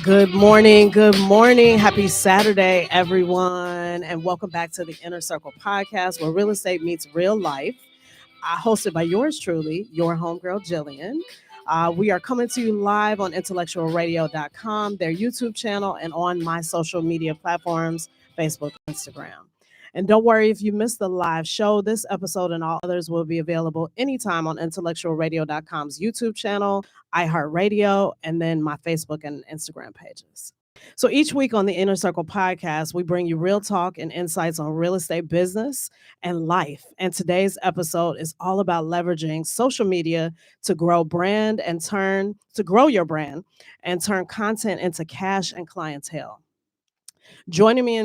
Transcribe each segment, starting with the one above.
Good morning. Good morning. Happy Saturday, everyone. And welcome back to the Inner Circle podcast where real estate meets real life. Hosted by yours truly, your homegirl, Jillian. We are coming to you live on IntellectualRadio.com, their YouTube channel, and on my social media platforms, Facebook, Instagram. And don't worry if you missed the live show. This episode and all others will be available anytime on IntellectualRadio.com's YouTube channel, iHeartRadio, and then my Facebook and Instagram pages. So each week on the Inner Circle podcast, we bring you real talk and insights on real estate business and life. And today's episode is all about leveraging social media to grow your brand and turn content into cash and clientele. Joining me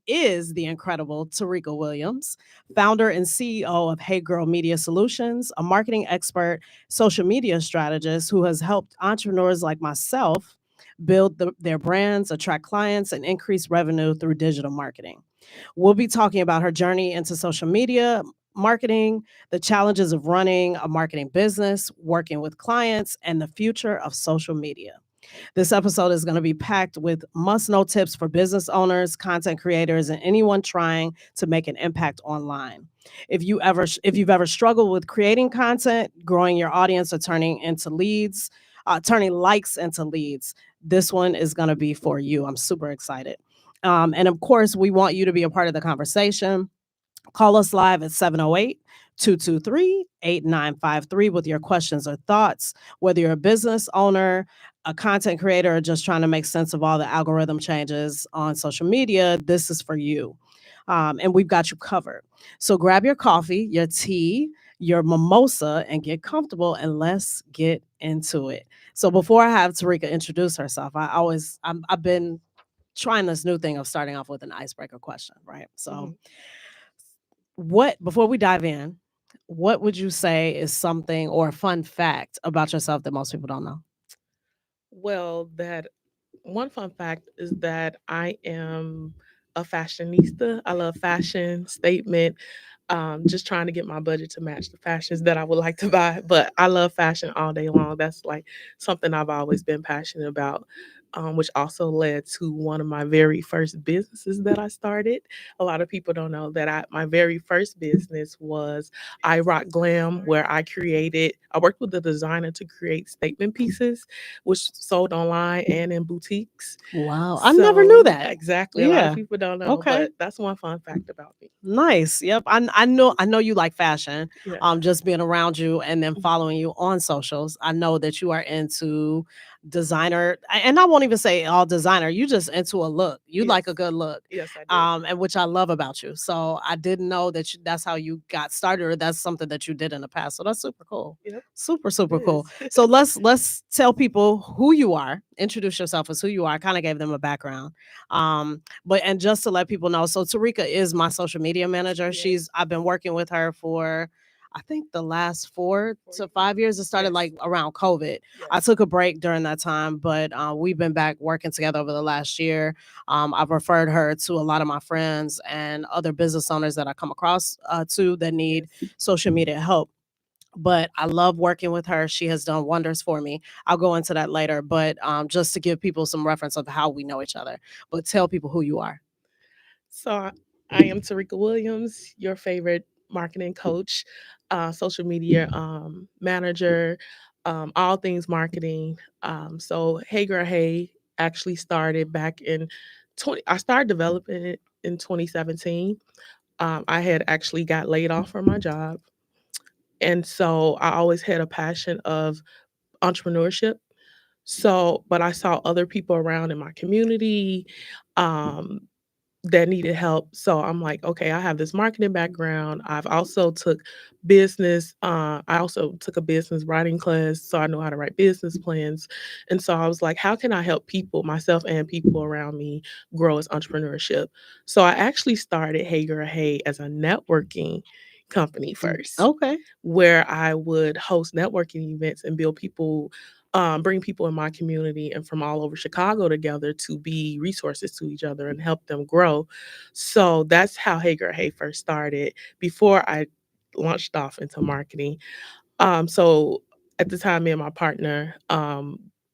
is the incredible Tarika Williams, founder and CEO of Hey Girl Media Solutions, a marketing expert, social media strategist who has helped entrepreneurs like myself build their brands, attract clients, and increase revenue through digital marketing. We'll be talking about her journey into social media marketing, the challenges of running a marketing business, working with clients, and the future of social media. This episode is going to be packed with must-know tips for business owners, content creators, and anyone trying to make an impact online. If you've ever struggled with creating content, growing your audience, or turning likes into leads, this one is going to be for you. I'm super excited. And of course, we want you to be a part of the conversation. Call us live at 708-223-8953 with your questions or thoughts. Whether you're a business owner, a content creator, or just trying to make sense of all the algorithm changes on social media, this is for you. And we've got you covered. So grab your coffee, your tea, your mimosa, and get comfortable, and let's get into it. So before I have Tarika introduce herself, I've been trying this new thing of starting off with an icebreaker question, right? So before we dive in, what would you say is something or a fun fact about yourself that most people don't know? Well, that one fun fact is that I am a fashionista. I love fashion statement. Just trying to get my budget to match the fashions that I would like to buy. But I love fashion all day long. That's like something I've always been passionate about. Which also led to one of my very first businesses that I started. A lot of people don't know that my very first business was I Rock Glam, where I worked with the designer to create statement pieces, which sold online and in boutiques. Wow, I never knew So that. exactly, a lot of Yeah. people don't know, Okay. but that's one fun fact about me. Nice. Yep. I know you like fashion. Yeah. Just being around you and then following you on socials. I know that you are into designer, and I won't even say all designer. You just into a look. You Yes. like a good look. Yes, I do. And which I love about you. So I didn't know that's how you got started, or that's something that you did in the past. So that's super cool. Yep, Super, it super cool. is. So let's tell people who you are. Introduce yourself as who you are. I kind of gave them a background. And just to let people know, so Tarika is my social media manager. Yes. I've been working with her for I think the last 4 to 5 years. It started Yes. like around COVID. Yes. I took a break during that time, but we've been back working together over the last year. I've referred her to a lot of my friends and other business owners that I come across too that need Yes. social media help. But I love working with her. She has done wonders for me. I'll go into that later, but just to give people some reference of how we know each other. But tell people who you are. So I am Tarika Williams, your favorite marketing coach, social media manager, all things marketing. So Hey Girl Hey actually started back in 20. I started developing it in 2017. I had actually got laid off from my job, and so I always had a passion of entrepreneurship. So, but I saw other people around in my community. Um, that needed help. So I'm like, okay, I have this marketing background. I also took a business writing class, so I know how to write business plans. And so I was like, how can I help people, myself and people around me, grow as entrepreneurship? So I actually started Hey Girl Hey as a networking company first, Okay. where I would host networking events and bring people in my community and from all over Chicago together to be resources to each other and help them grow. So that's how Hey Girl Hey first started before I launched off into marketing. So at the time, me and my partner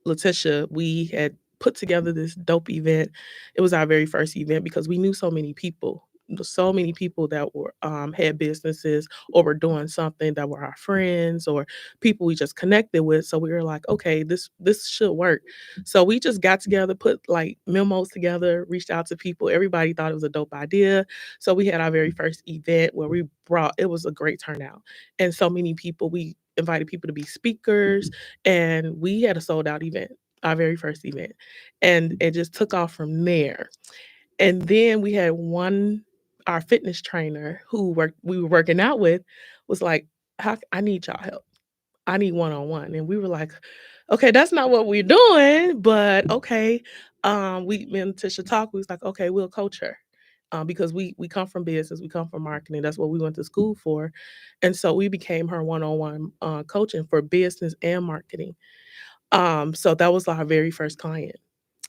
Letitia, we had put together this dope event. It was our very first event because we knew so many people that were had businesses or were doing something that were our friends or people we just connected with. So we were like, okay, this should work. So we just got together, put like memos together, reached out to people. Everybody thought it was a dope idea. So we had our very first event where it was a great turnout. And so many people, we invited people to be speakers, and we had a sold out event, our very first event. And it just took off from there. And then we had our fitness trainer we were working out with was like, I need y'all help. I need one on one. And we were like, okay, that's not what we're doing, but okay. Me and Tisha talked. We was like, okay, we'll coach her. Because we come from business, we come from marketing. That's what we went to school for, and so we became her one-on-one coaching for business and marketing. So that was our very first client,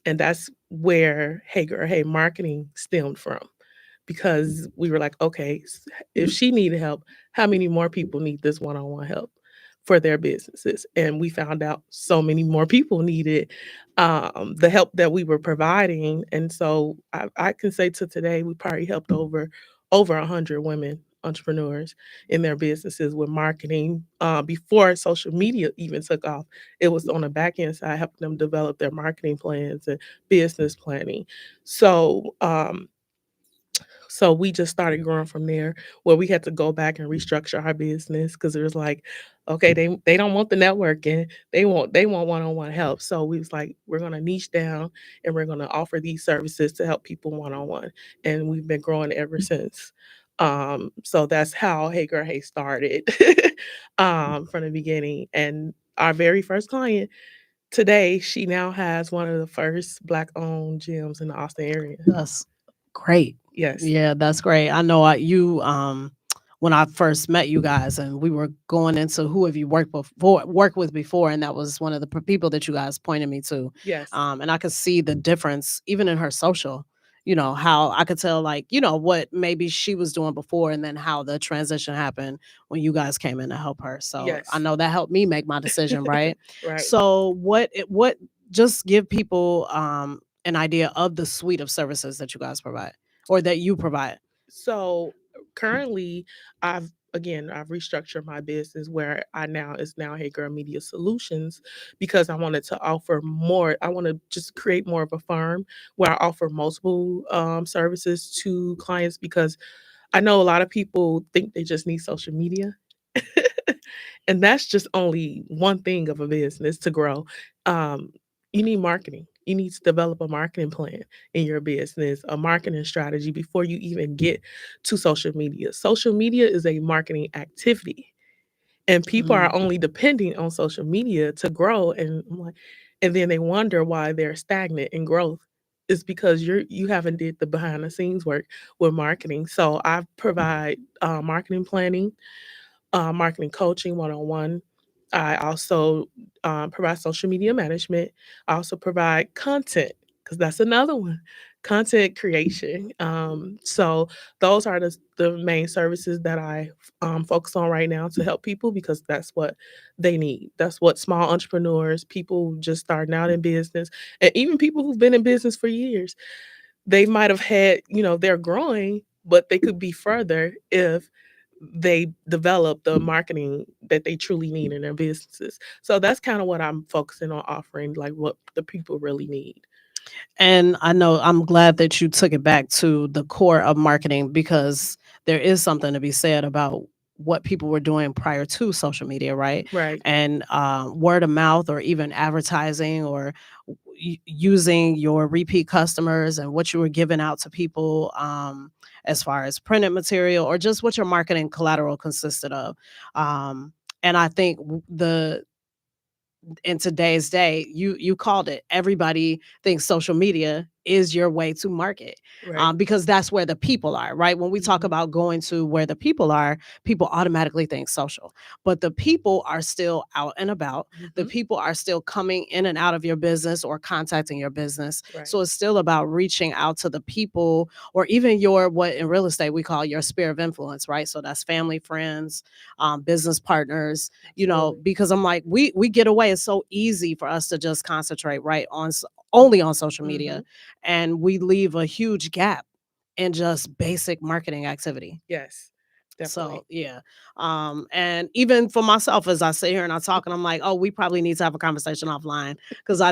and that's where Hey Girl Hey Marketing stemmed from, because we were like, okay, if she needed help, how many more people need this one-on-one help for their businesses? And we found out so many more people needed the help that we were providing. And so I can say to today, we probably helped over 100 women entrepreneurs in their businesses with marketing before social media even took off. It was on the back end side, helping them develop their marketing plans and business planning. So we just started growing from there, where we had to go back and restructure our business because it was like, okay, they don't want the networking, they want one-on-one help. So we was like, we're gonna niche down and we're gonna offer these services to help people one-on-one. And we've been growing ever since. So that's how Hey Girl Hey started from the beginning. And our very first client today, she now has one of the first Black owned gyms in the Austin area. That's great. Yes. Yeah, that's great. I know you when I first met you guys and we were going into who have you worked with before, and that was one of the people that you guys pointed me to. Yes. And I could see the difference even in her social, how I could tell, like, what maybe she was doing before and then how the transition happened when you guys came in to help her. So I Yes. know that helped me make my decision, right? Right. So what just give people an idea of the suite of services that you guys provide or that you provide. So currently, I've restructured my business where it's now Hey Girl Media Solutions, because I wanted to offer more. I want to just create more of a firm where I offer multiple services to clients, because I know a lot of people think they just need social media. And that's just only one thing of a business to grow. Um, you need marketing. You need to develop a marketing plan in your business, a marketing strategy before you even get to social media. Social media is a marketing activity, and people are Mm. only depending on social media to grow. And I'm like, and then they wonder why they're stagnant in growth. It's because you haven't did the behind the scenes work with marketing. So I provide marketing planning, marketing coaching one on one. I also provide social media management. I also provide content, because that's another one, content creation. So those are the main services that I focus on right now to help people, because that's what they need. That's what small entrepreneurs, people just starting out in business, and even people who've been in business for years, they might have had, they're growing, but they could be further if they develop the marketing that they truly need in their businesses. So that's kind of what I'm focusing on offering, like what the people really need. And I know I'm glad that you took it back to the core of marketing, because there is something to be said about what people were doing prior to social media, right? Right. And word of mouth or even advertising or using your repeat customers and what you were giving out to people as far as printed material or just what your marketing collateral consisted of. And I think the in today's day, you called it. Everybody thinks social media is your way to market, Right. because that's where the people are, right? When we talk Mhm. about going to where the people are, people automatically think social, but the people are still out and about. The Mhm. people are still coming in and out of your business or contacting your business. Right. So it's still about reaching out to the people, or even your, what in real estate we call your sphere of influence, right? So that's family, friends, business partners, Absolutely. because I'm like, we get away. It's so easy for us to just concentrate right on only on social media, Mhm. and we leave a huge gap in just basic marketing activity. Yes. So Definitely. yeah. And even for myself, as I sit here and I talk, and I'm like, oh, we probably need to have a conversation offline, because I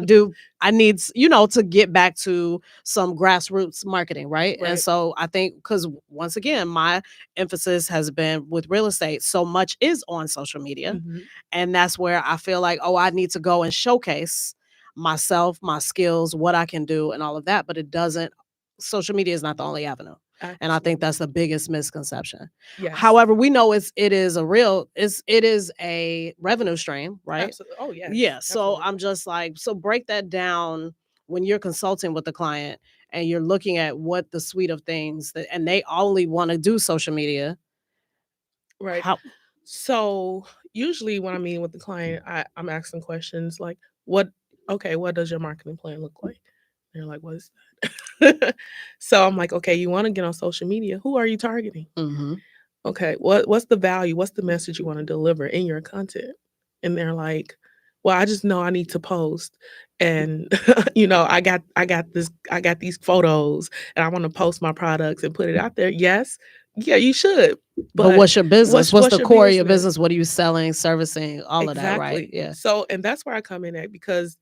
need, to get back to some grassroots marketing, right? And Right. so I think, because once again, my emphasis has been with real estate, so much is on social media. Mhm. And that's where I feel like, oh, I need to go and showcase myself, my skills, what I can do, and all of that. But it doesn't, social media is not the only avenue. And I think Absolutely. that's the biggest misconception. Yes. However, we know it is a revenue stream, right? Absolutely. Oh, yes. Yeah. So Absolutely. I'm just like, so break that down when you're consulting with the client and you're looking at what the suite of things that, and they only want to do social media. Right. How So usually when I'm meeting with the client, I'm asking questions like, what, okay, what does your marketing plan look like? They're like, what is that? So I'm like, okay, you want to get on social media. Who are you targeting? Mhm. Okay, what's the value? What's the message you want to deliver in your content? And they're like, well, I just know I need to post, and I got these photos, and I want to post my products and put it out there. Yes, yeah, you should, But but what's your business? What's what's the your core of your business? business? What are you selling, servicing, all of that, right? Exactly. Yeah. So, and that's where I come in at because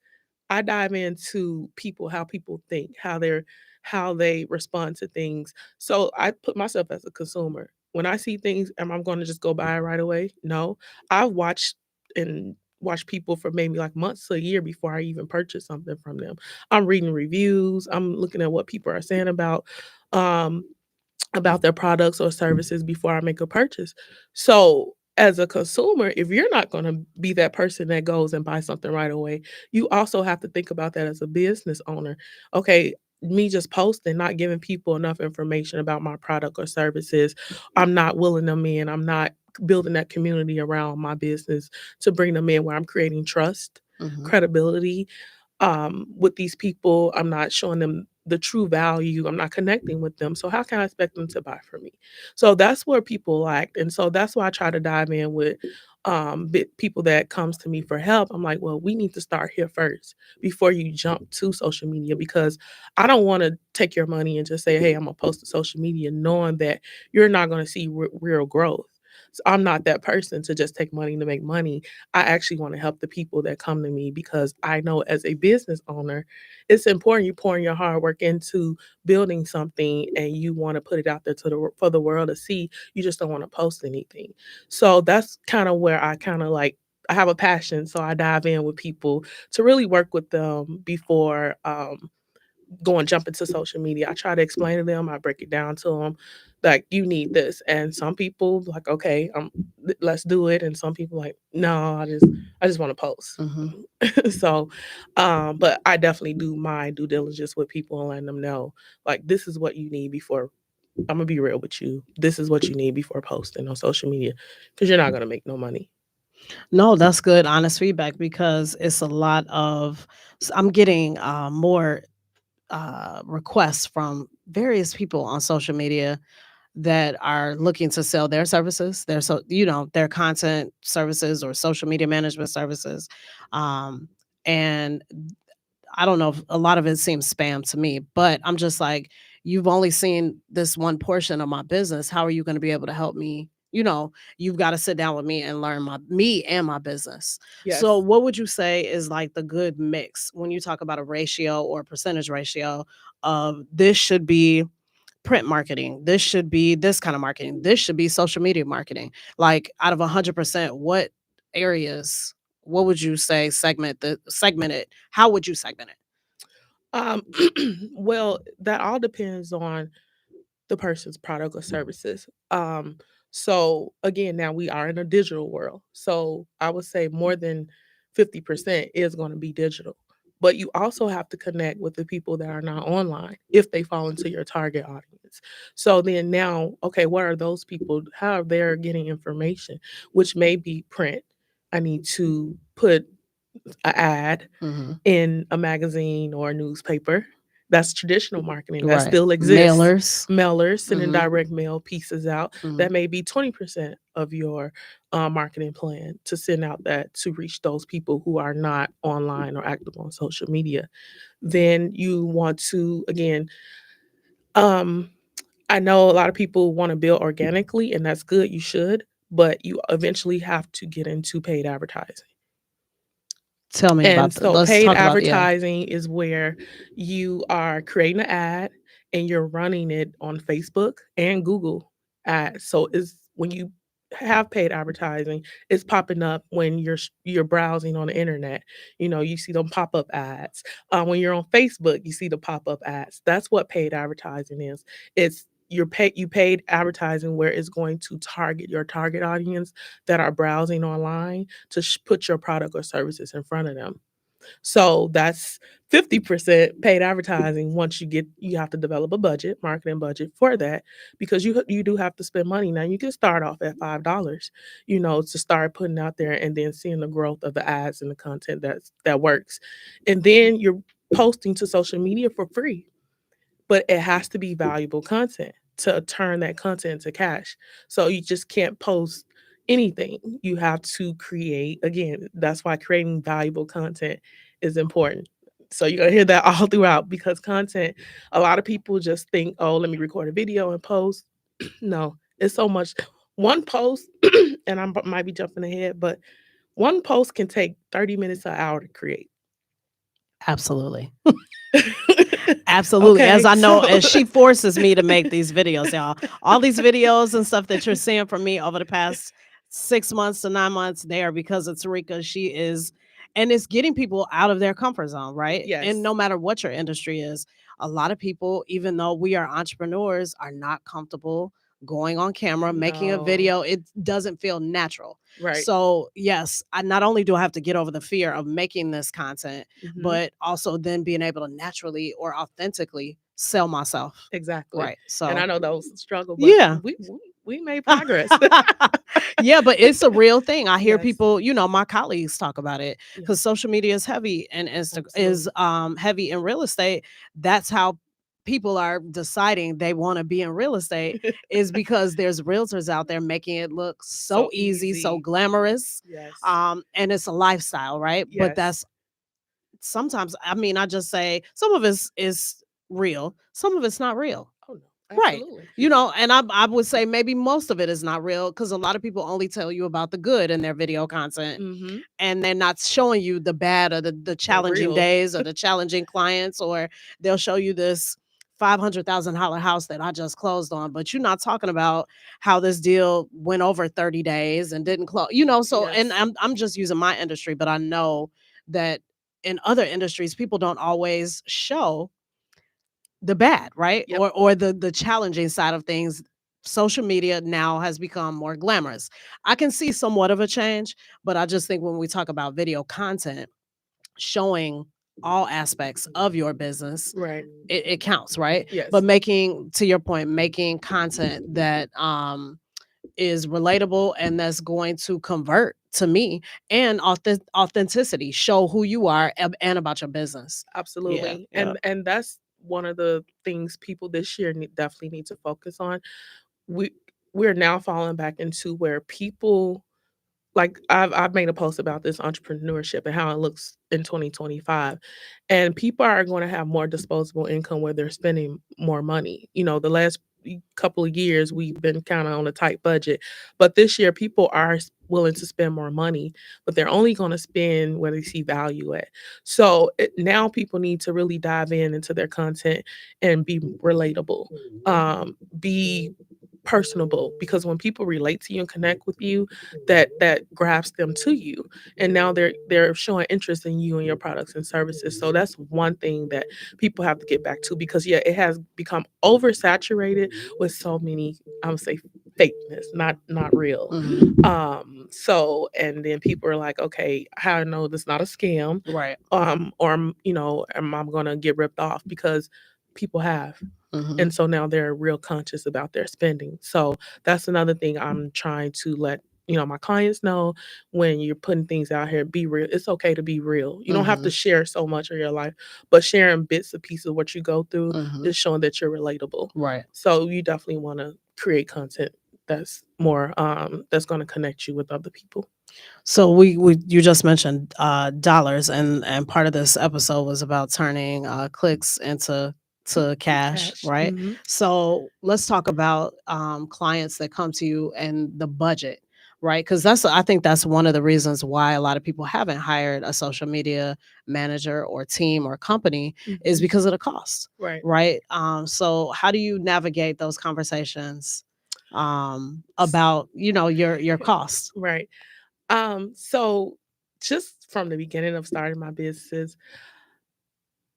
I dive into people, how people think, how they respond to things. So I put myself as a consumer. When I see things, am I going to just go buy it right away? No. I've watched and watched people for maybe like months to a year before I even purchase something from them. I'm reading reviews. I'm looking at what people are saying um about their products or services before I make a purchase. So, as a consumer, if you're not going to be that person that goes and buys something right away, you also have to think about that as a business owner. Okay, me just posting, not giving people enough information about my product or services, I'm not willing them in. I'm not building that community around my business to bring them in where I'm creating trust, Mhm. credibility, with these people. I'm not showing them the true value. I'm not connecting with them. So how can I expect them to buy from me? So that's where people lack. And so that's why I try to dive in with people that comes to me for help. I'm like, well, we need to start here first before you jump to social media because I don't want to take your money and just say, hey, I'm gonna post to social media knowing that you're not going to see real growth. So I'm not that person to just take money to make money. I actually want to help the people that come to me because I know as a business owner, it's important you pouring your hard work into building something and you want to put it out there for the world to see. You just don't want to post anything. So that's kind of where I kind of like I have a passion, so I dive in with people to really work with them before go and jump into social media. I try to explain to them, I break it down to them, like you need this. And some people like, okay, let's do it. And some people like, no, I just want to post. Mhm. So, but I definitely do my due diligence with people and letting them know, like, this is what you need before. I'm gonna be real with you. This is what you need before posting on social media, because you're not gonna make no money. No, that's good, honest feedback, because it's a lot of. I'm getting more requests from various people on social media that are looking to sell their services, their content services or social media management services. And I don't know if a lot of it seems spam to me, but I'm just like, you've only seen this one portion of my business. How are you going to be able to help me? You've got to sit down with me and learn me and my business. So Yes. what would you say is like the good mix when you talk about a ratio or percentage ratio of this should be print marketing, this should be this kind of marketing, this should be social media marketing? Like out of 100%, what areas, what would you say segment it? How would you segment it? Um, well, that all depends on the person's product or services. So again, now we are in a digital world. So I would say more than 50% is going to be digital. but you also have to connect with the people that are not online if they fall into your target audience. So then now, okay, what are those people? How are they getting information, which may be print? I need to put an ad Mm-hmm. in a magazine or a newspaper. That's traditional marketing. That Right. still exists. Mailers. Mailers, sending Mm-hmm. direct mail pieces out. Mm-hmm. That may be 20% of your marketing plan to send out that to reach those people who are not online or active on social media. Then you want to, again, um, I know a lot of people want to build organically, and that's good. You should, but you eventually have to get into paid advertising. Tell me And about that. so Let's paid talk about, yeah. advertising is where you are creating an ad and you're running it on Facebook and Google ads. So it's when you have paid advertising, it's popping up when you're browsing on the internet. You know, you see them pop up ads. When you're on Facebook, you see the pop up ads. That's what paid advertising is. It's you paid advertising where it's going to target your target audience that are browsing online to put your product or services in front of them. So that's 50% paid advertising. Once you have to develop a budget, marketing budget for that, because you do have to spend money. Now you can start off at $5, to start putting out there and then seeing the growth of the ads and the content that works. And then you're posting to social media for free, but it has to be valuable content to turn that content into cash. So you just can't post anything. You have to create, again, that's why creating valuable content is important. So you're going to hear that all throughout because content, a lot of people just think, oh, let me record a video and post. No, it's so much. One post, and I might be jumping ahead, but one post can take 30 minutes to an hour to create. Absolutely. Absolutely. As Okay, I know, so as she forces me to make these videos, y'all, all these videos and stuff that you're seeing from me over the past 6 months to 9 months, they are because of Tarika. She is, and it's getting people out of their comfort zone, right? And yes, no matter what your industry is, a lot of people, even though we are entrepreneurs, are not comfortable going on camera, making a no, video. It doesn't feel natural. right. So, yes, I not only do I have to get over the fear of making this content, Mhm. but also then being able to naturally or authentically sell myself. Exactly. Right. And I So, know those struggle, but yeah. we made progress. Yeah, but it's a real thing. I hear Yes. people, my colleagues talk about it Yeah, because social media is heavy and is absolutely. heavy in real estate. That's how people are deciding they want to be in real estate is because there's realtors out there making it look so So easy, so easy. glamorous. Yes. And it's a lifestyle, right? But Yes. that's sometimes, I mean, I just say some of it is real, some of it's not real. Oh no. Right. Absolutely. And I would say maybe most of it is not real because a lot of people only tell you about the good in their video content Mhm. and they're not showing you the bad or the The challenging real. days or the challenging clients, or they'll show you this $500,000 house that I just closed on, but you're not talking about how this deal went over 30 days and didn't close, so, and Yes. I'm just using my industry, but I know that in other industries people don't always show the bad, right? Yep. Or the challenging side of things. Social media now has become more glamorous. I can see somewhat of a change, but I just think when we talk about video content, showing all aspects of your business, Right. it counts, right? But Yes. making, to your point, making content that is relatable and that's going to convert to me, and authenticity, show who you are and about your business. Yeah, Absolutely. yeah. And that's one of the things people this year definitely need to focus on. We we're now falling back into where people, like I've made a post about this entrepreneurship and how it looks in 2025, and people are going to have more disposable income where they're spending more money. The last couple of years we've been kind of on a tight budget, but this year people are willing to spend more money, but they're only going to spend where they see value at. So now people need to really dive into their content and be relatable, be personable, because when people relate to you and connect with you, that grabs them to you, and now they're showing interest in you and your products and services. So that's one thing that people have to get back to, because yeah, it has become oversaturated with so many, I would say, fakeness, not real. Mhm. So and then people are like, okay, how I know this not a scam, Right. or am I gonna get ripped off because people have. Mhm. And so now they're real conscious about their spending. So that's another thing I'm trying to let my clients know. When you're putting things out here, be real. It's okay to be real. You don't have to Mhm. share so much of your life, but sharing bits and pieces of what you go through Mhm. is showing that you're relatable. Right. So you definitely want to create content that's more that's going to connect you with other people. So we you just mentioned dollars, and part of this episode was about turning clicks into to cash, Cash. right? Hmm. So let's talk about clients that come to you and the budget, right? Because I think that's one of the reasons why a lot of people haven't hired a social media manager or team or company is Hmm. because of the cost, Right. right? So how do you navigate those conversations about your costs? Right. So just from the beginning of starting my businesses,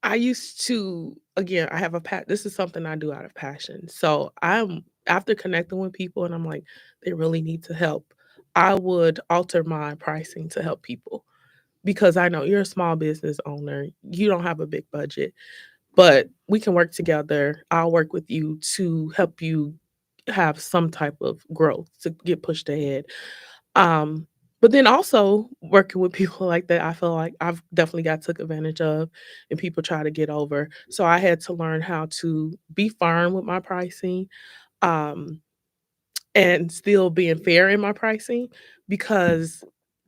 I used to, again, I have this is something I do out of passion. So I'm after connecting with people and I'm like, they really need to help. I would alter my pricing to help people because I know you're a small business owner. You don't have a big budget, but we can work together. I'll work with you to help you have some type of growth to get pushed ahead. Um, but then also working with people like that, I feel like I've definitely got took advantage of and people try to get over. So I had to learn how to be firm with my pricing, um, and still being fair in my pricing because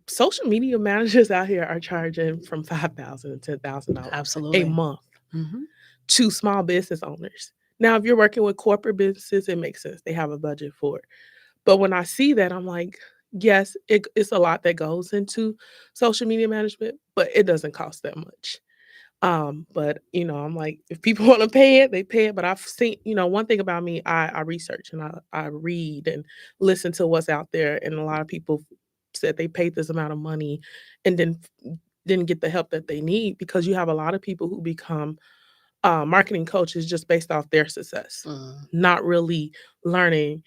social media managers out here are charging from $5,000 to $10,000 a Absolutely. month Hmm. to small business owners. Now, if you're working with corporate businesses, it makes sense. They have a budget for it. But when I see that, I'm like, yes, it's a lot that goes into social media management, but it doesn't cost that much. But I'm like, if people want to pay it, they pay it. But I've seen, one thing about me, I research and I read and listen to what's out there. And a lot of people said they paid this amount of money and then didn't get the help that they need because you have a lot of people who become marketing coaches just based off their success, Mm. not really learning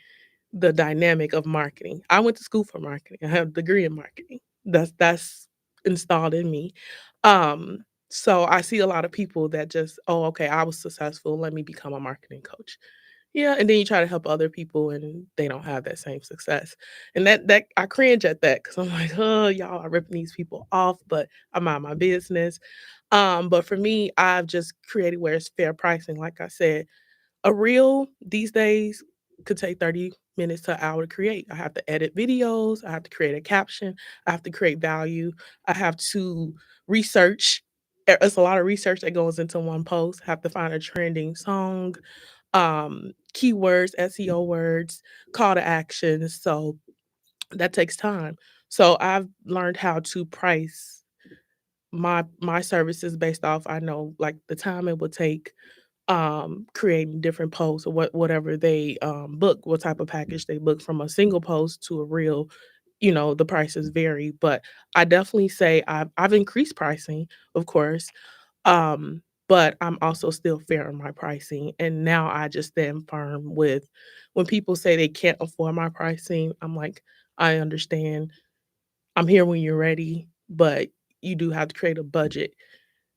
the dynamic of marketing. I went to school for marketing. I have a degree in marketing. That's installed in me. So I see a lot of people that just, oh, okay, I was successful. Let me become a marketing coach. Yeah, and then you try to help other people and they don't have that same success. And that I cringe at that because I'm like, oh, y'all are ripping these people off, but I'm out of my business. But for me, I've just created where it's fair pricing. Like I said, a reel these days could take 30 minutes to an hour to create. I have to edit videos, I have to create a caption, I have to create value, I have to research. It's a lot of research that goes into one post. I have to find a trending song, keywords, SEO words, call to actions. So that takes time. So I've learned how to price my services based off I know like the time it would take creating different posts or whatever they book, what type of package they book from a single post to a reel. The prices vary, but I definitely say I've increased pricing, of course, but I'm also still fair in my pricing. And now I just stand firm with when people say they can't afford my pricing, I'm like, I understand. I'm here when you're ready, but you do have to create a budget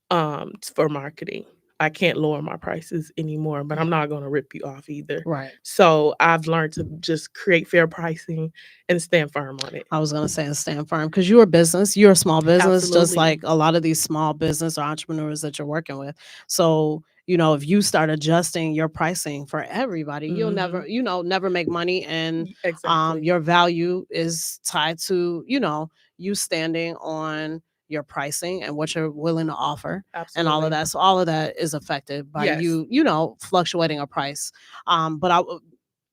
for marketing. I can't lower my prices anymore, but I'm not gonna rip you off either. Right. So I've learned to just create fair pricing and stand firm on it. I was gonna say and stand firm because you're a business, you're a small business, just Absolutely. like a lot of these small business or entrepreneurs that you're working with. So, if you start adjusting your pricing for everybody, you'll Mhm. never make money, and Exactly. your value is tied to, you standing on your pricing and what you're willing to offer and all of Absolutely. that. So all of that is affected by Yes. you fluctuating a price. But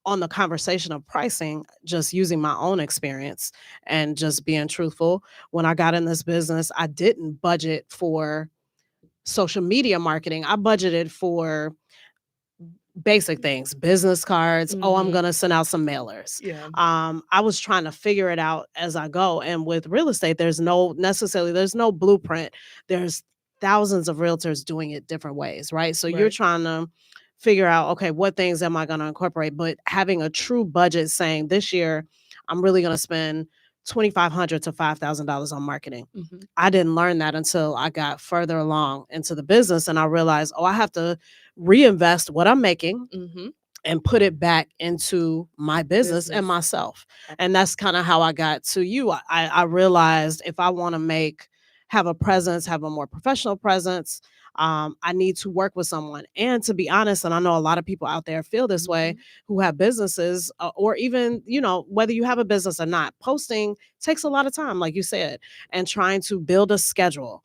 on the conversation of pricing, just using my own experience and just being truthful, when I got in this business, I didn't budget for social media marketing. I budgeted for basic things, business cards. Oh, I'm Mhm. going to send out some mailers. Yeah. I was trying to figure it out as I go. And with real estate, there's no blueprint. There's thousands of realtors doing it different ways, right? So you're Right. trying to figure out, okay, what things am I going to incorporate? But having a true budget saying this year, I'm really going to spend $2,500 to $5,000 on marketing. Mm-hmm. I didn't learn that until I got further along into the business and I realized, oh, I have to reinvest what I'm making Mm-hmm. and put it back into my business and Business. myself. And that's kind of how I got to you. I realized if I want to have a presence, have a more professional presence, I need to work with someone. And to be honest, and I know a lot of people out there feel this way who have businesses, or even, whether you have a business or not, posting takes a lot of time, like you said, and trying to build a schedule.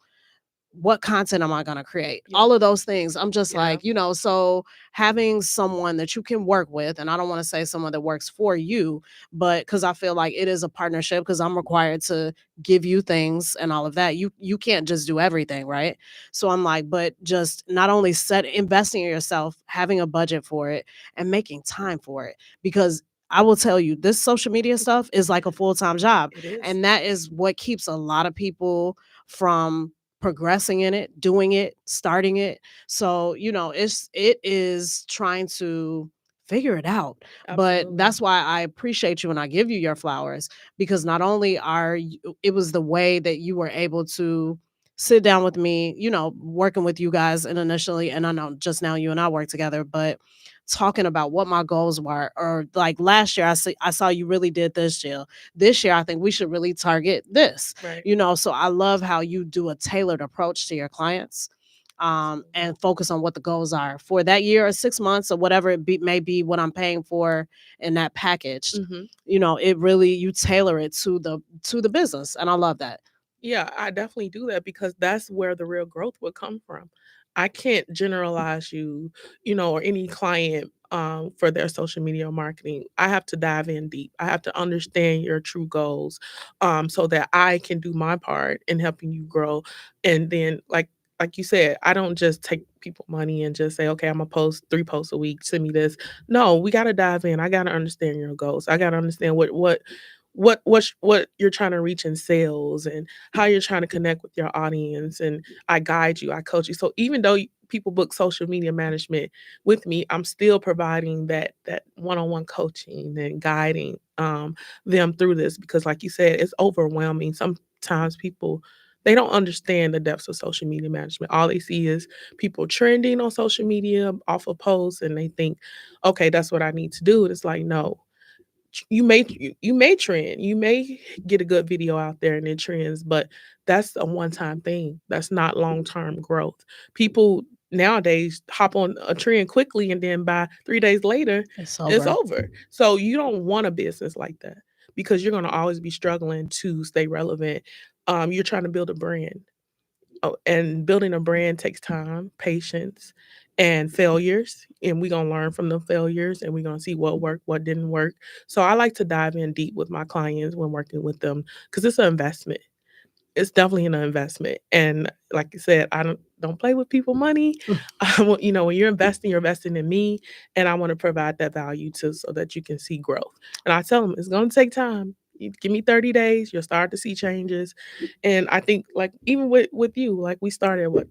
What content am I going to create? Yeah. All of those things. I'm just Yeah. like, so having someone that you can work with, and I don't want to say someone that works for you, but because I feel like it is a partnership, because I'm required to give you things and all of that. You can't just do everything, right? So I'm like, but just not only investing in yourself, having a budget for it, and making time for it, because I will tell you, this social media stuff is like a full-time job. It is. And that is what keeps a lot of people from progressing in it, doing it, starting it. So, it is trying to figure it out. But Absolutely. that's why I appreciate you and I give you your flowers, because not only it was the way that you were able to sit down with me, working with you guys and initially, and I know just now you and I work together, but talking about what my goals were. Or like last year, I saw you really did this, Jill. This year I think we should really target this. Right. So I love how you do a tailored approach to your clients, and focus on what the goals are for that year or 6 months or whatever may be what I'm paying for in that package. Mm-hmm. It really, you tailor it to the business, and I love that. Yeah, I definitely do that because that's where the real growth would come from. I can't generalize you, or any client for their social media marketing. I have to dive in deep. I have to understand your true goals, so that I can do my part in helping you grow. And then, like you said, I don't just take people money and just say, okay, I'm gonna post 3 posts a week. Send me this. No, we gotta dive in. I gotta understand your goals. I gotta understand what you're trying to reach in sales and how you're trying to connect with your audience, and I guide you, I coach you. So even though people book social media management with me, I'm still providing that one-on-one coaching and guiding them through this, because like you said, it's overwhelming. Sometimes people, they don't understand the depths of social media management. All they see is people trending on social media off of posts, and they think, okay, that's what I need to do. And it's like, no, you may trend, you may get a good video out there and it trends, but that's a one-time thing. That's not long-term growth. People nowadays hop on a trend quickly, and then by 3 days later, It's it's over. over. So you don't want a business like that, because you're going to always be struggling to stay relevant. You're trying to build a brand. Oh, and building a brand takes time, patience, and failures. And we're gonna learn from the failures, and we're gonna see what worked, what didn't work. So I like to dive in deep with my clients when working with them, because it's an investment. It's definitely an investment. And like you said, I don't play with people money. When you're investing in me, and I want to provide that value to, so that you can see growth. And I tell them it's going to take time. You give me 30 days, you'll start to see changes. And I think, like, even with you, like, we started what,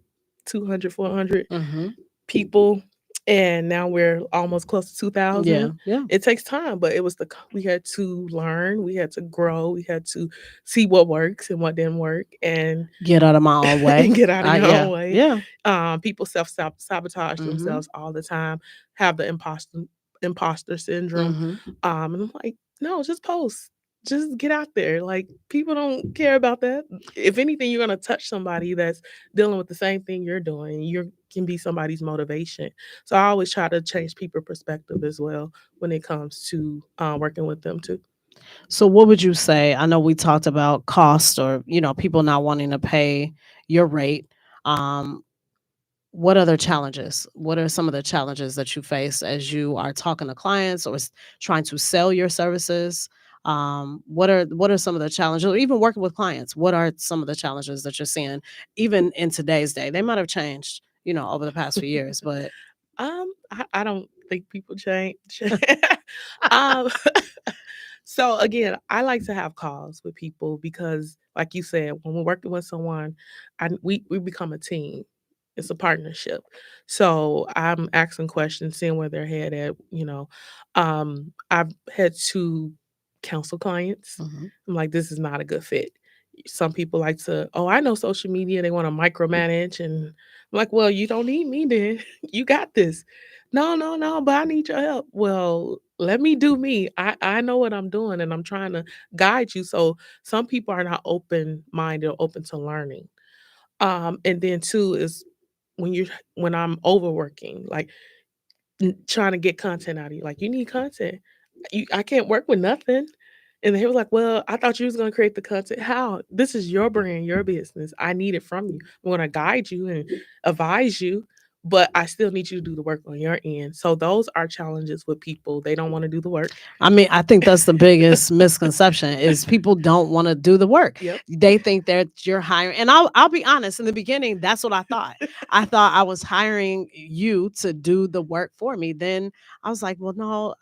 200, 400 Mm-hmm. people, and now we're almost close to 2,000. Yeah. It takes time, but we had to learn, we had to grow, we had to see what works and what didn't work, and Get out of my own way. and get out of your Yeah. own way. Yeah. People sabotage Mm-hmm. themselves all the time, have the imposter syndrome. Mm-hmm. And I'm like, no, just post. Just get out there. Like, people don't care about that. If anything, you're gonna touch somebody that's dealing with the same thing you're doing. You can be somebody's motivation. So I always try to change people's perspective as well when it comes to working with them too. So what would you say? I know we talked about cost, or people not wanting to pay your rate. Um, what other challenges? What are some of the challenges that you face as you are talking to clients, or trying to sell your services? What are some of the challenges, or even working with clients? What are some of the challenges that you're seeing, even in today's day? They might have changed, over the past few years, but I don't think people change. um, so again, I like to have calls with people because, like you said, when we're working with someone, we become a team. It's a partnership. So I'm asking questions, seeing where their head at. I've had to counsel clients. Mhm. I'm like, this is not a good fit. Some people like to, oh, I know social media. They want to micromanage, and I'm like, well, you don't need me then. You got this. No, no, no, but I need your help. Well, let me do me. I know what I'm doing, and I'm trying to guide you. So some people are not open minded or open to learning. And then two is when I'm overworking, like trying to get content out of you. Like, you need content. I can't work with nothing. And he was like, well, I thought you was gonna create the content. How? This is your brand, your business. I need it from you. I'm gonna guide you and advise you, but I still need you to do the work on your end. So those are challenges with people. They don't want to do the work. I mean, I think that's the biggest misconception is people don't want to do the work. Yep. They think that you're hiring. And I'll be honest, in the beginning, that's what I thought. I thought I was hiring you to do the work for me. Then I was like, well, no,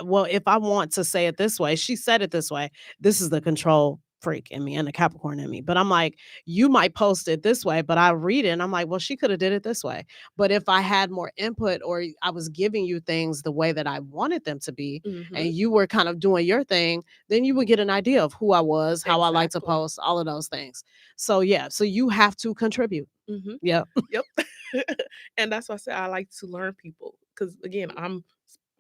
well, if I want to say it this way, she said it this way. This is the control freak in me and the Capricorn in me. But I'm like, you might post it this way, but I read it and I'm like, well, she could have did it this way. But if I had more input or I was giving you things the way that I wanted them to be, Hmm. and you were kind of doing your thing, then you would get an idea of who I was, how I like to Exactly. post, all of those things. So yeah, so you have to contribute. Hmm. Yeah. Yep. And that's why I say I like to learn people, because again,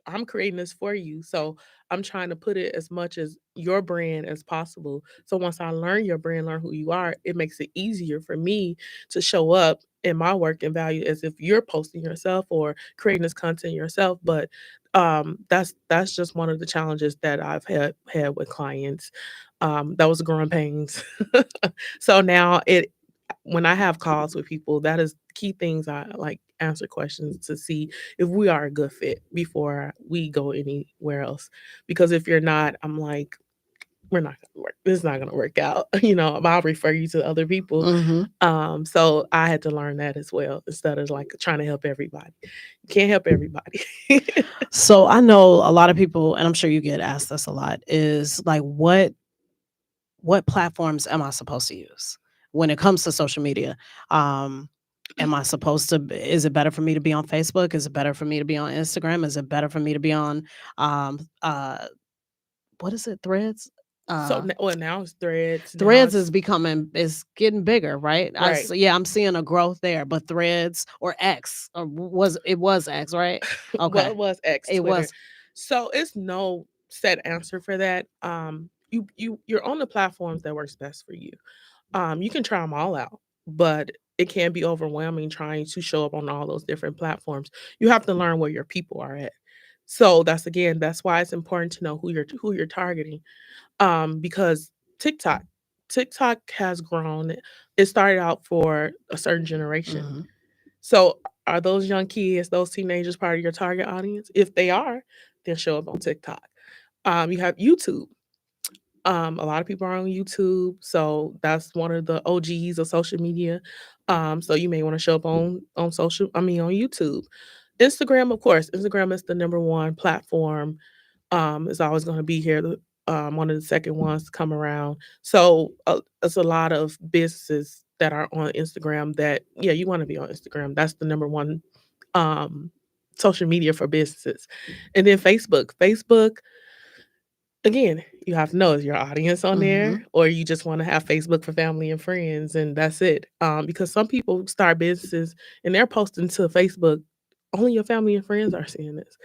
I'm creating this for you. So I'm trying to put it as much as your brand as possible. So once I learn your brand, learn who you are, it makes it easier for me to show up in my work and value as if you're posting yourself or creating this content yourself. But that's just one of the challenges that I've had with clients. That was growing pains. So now it when I have calls with people, that is key things. I like answer questions to see if we are a good fit before we go anywhere else. Because if you're not, I'm like, we're not gonna work. This is not gonna work out. I'll refer you to other people. Hmm. So I had to learn that as well, instead of like trying to help everybody. You can't help everybody. So I know a lot of people, and I'm sure you get asked this a lot, is like, what platforms am I supposed to use when it comes to social media? Um, am I supposed to? Is it better for me to be on Facebook? Is it better for me to be on Instagram? Is it better for me to be on um, uh, what is it? Threads. So Uh, well, now it's threads. Now Threads it's is getting bigger, right? right. Yeah, I'm seeing a growth there. But Threads or X or was X, right? Well, Okay, it was X, it Twitter. was. So it's no set answer for that. You're on the platforms that works best for you. You can try them all out, but it can be overwhelming trying to show up on all those different platforms. You have to learn where your people are at. So that's why it's important to know who you're targeting. Because TikTok, TikTok has grown. It started out for a certain generation. Mhm. So are those young kids, those teenagers part of your target audience? If they are, then show up on TikTok. You have YouTube. A lot of people are on YouTube, so that's one of the OGs of social media. So you may want to show up on YouTube. Instagram, of course. Instagram is the number one platform. Is always going to be here. One of the second ones to come around. So it's a lot of businesses that are on Instagram that, yeah, you want to be on Instagram. That's the number one um, social media for businesses. And then Facebook. Facebook, again, you have to know, is your audience on there, Mhm. or you just want to have Facebook for family and friends and that's it. Because some people start businesses and they're posting to Facebook, only your family and friends are seeing this.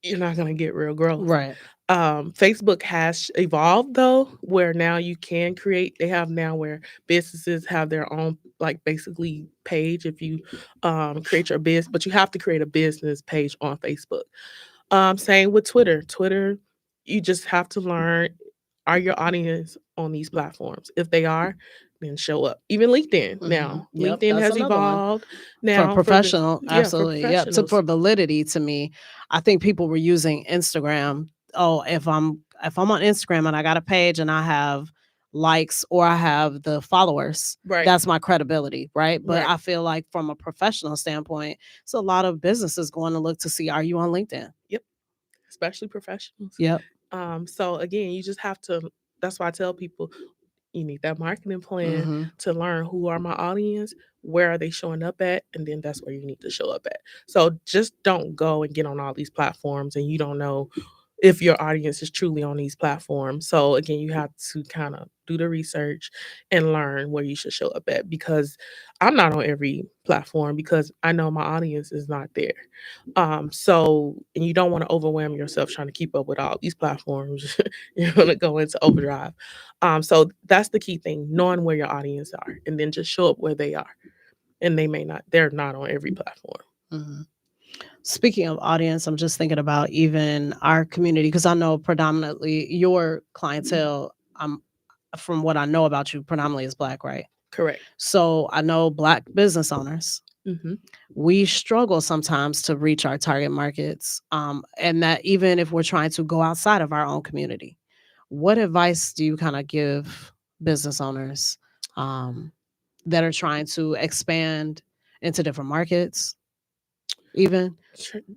You're not going to get real growth. Right. Facebook has evolved though, where now you can create. They have now where businesses have their own, like basically page. If you create your business, but you have to create a business page on Facebook. Same with Twitter. Twitter, you just have to learn, are your audience on these platforms? If they are, then show up. Even LinkedIn Mhm. now. Yep, LinkedIn that's has another one. evolved For now professional, for absolutely. Yep. To professionals. for validity to me, I think people were using Instagram. Oh, if I'm on Instagram and I got a page and I have likes or I have the followers, Right. that's my credibility, right? But Right. I feel like from a professional standpoint, it's a lot of businesses going to look to see, are you on LinkedIn? Yep. Especially professionals. Yep. So again, you just have to. That's why I tell people, You need that marketing plan Mm-hmm. to learn who are my audience, where are they showing up at, and then that's where you need to show up at. So just don't go and get on all these platforms and you don't know if your audience is truly on these platforms. So again, you have to kind of do the research and learn where you should show up at, because I'm not on every platform because I know my audience is not there. So and you don't want to overwhelm yourself trying to keep up with all these platforms. You're gonna go into overdrive. So that's the key thing, knowing where your audience are and then just show up where they are. And they're not on every platform. Mm-hmm. Speaking of audience, I'm just thinking about even our community because I know predominantly your clientele. From what I know about you, predominantly is Black, right? Correct. So I know Black business owners. Hmm. We struggle sometimes to reach our target markets, and that even if we're trying to go outside of our own community. What advice do you kind of give business owners um, that are trying to expand into different markets? Even,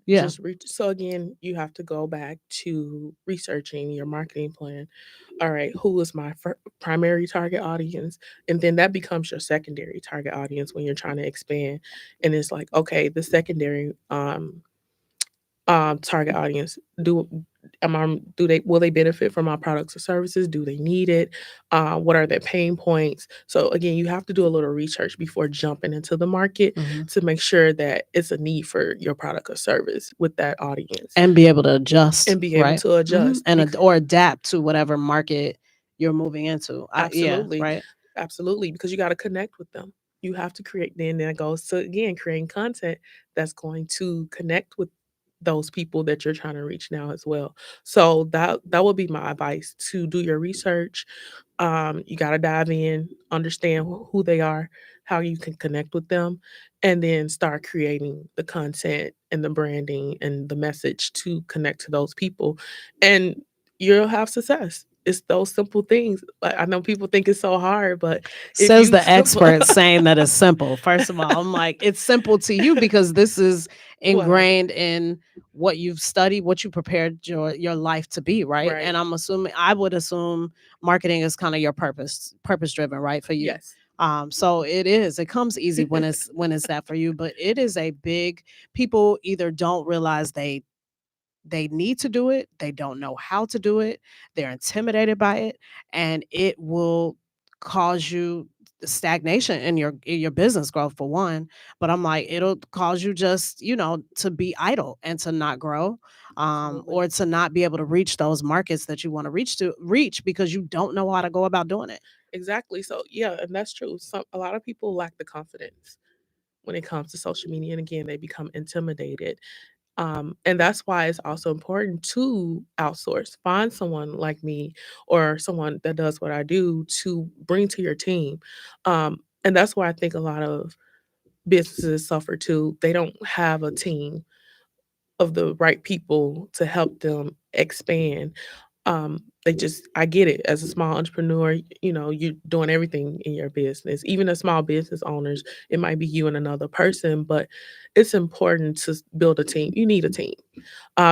yeah. Just reach. So again, you have to go back to researching your marketing plan. All right, who is my primary target audience, and then that becomes your secondary target audience when you're trying to expand. And it's like, okay, the secondary target audience, do they will they benefit from our products or services? Do they need it? What are their pain points? So again, you have to do a little research before jumping into the market Hmm. to make sure that it's a need for your product or service with that audience, And be able to adjust, and be able right? to Hmm. adjust. And or adapt to whatever market you're moving into. Yeah, Absolutely. right. Absolutely, because you got to connect with them. You have to create, then that goes to again creating content that's going to connect with those people that you're trying to reach now as well. So that would be my advice, to do your research. You got to dive in, understand who they are, how you can connect with them, and then start creating the content and the branding and the message to connect to those people, and you'll have success. It's those simple things. Like, I know people think it's so hard, but if Says you the simple, expert saying that it's simple. First of all, I'm like, it's simple to you because this is what I ingrained in what you've studied, what you prepared your life to be, right? right, And I would assume marketing is kind of your purpose driven, right? For you. yes, So it comes easy when it's that for you, but it is a big, people either don't realize they need to do it, they don't know how to do it, they're intimidated by it, and it will cause you stagnation in your business growth for one. But I'm like, it'll cause you just, to be idle and to not grow, absolutely. or to not be able to reach those markets that you want to reach because you don't know how to go about doing it. Exactly. So yeah, and that's true. A lot of people lack the confidence when it comes to social media, and again, they become intimidated. And that's why it's also important to outsource. Find someone like me or someone that does what I do to bring to your team. And that's why I think a lot of businesses suffer too. They don't have a team of the right people to help them expand. I get it. As a small entrepreneur, you're doing everything in your business. Even as small business owners, it might be you and another person, but it's important to build a team. You need a team.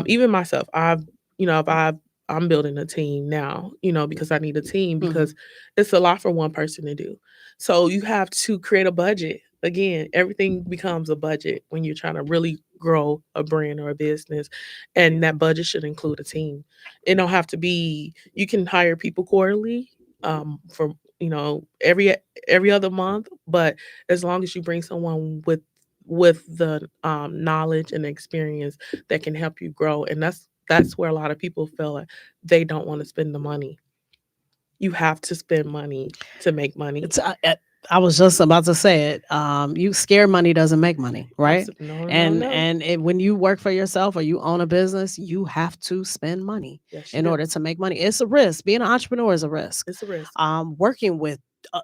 Even myself, if I'm building a team now, because I need a team, Hmm. because it's a lot for one person to do. So you have to create a budget. Again, everything becomes a budget when you're trying to really grow a brand or a business, and that budget should include a team. It don't have to be. You can hire people quarterly, for every other month, but as long as you bring someone with the knowledge and experience that can help you grow. And that's where a lot of people feel like they don't want to spend the money. You have to spend money to make money. It's I was just about to say it. You scare money doesn't make money, right? Absolutely. No, no, And no. when you work for yourself or you own a business, you have to spend money Yes, you in do. order to make money. It's a risk. Being an entrepreneur is a risk. It's a risk. Working with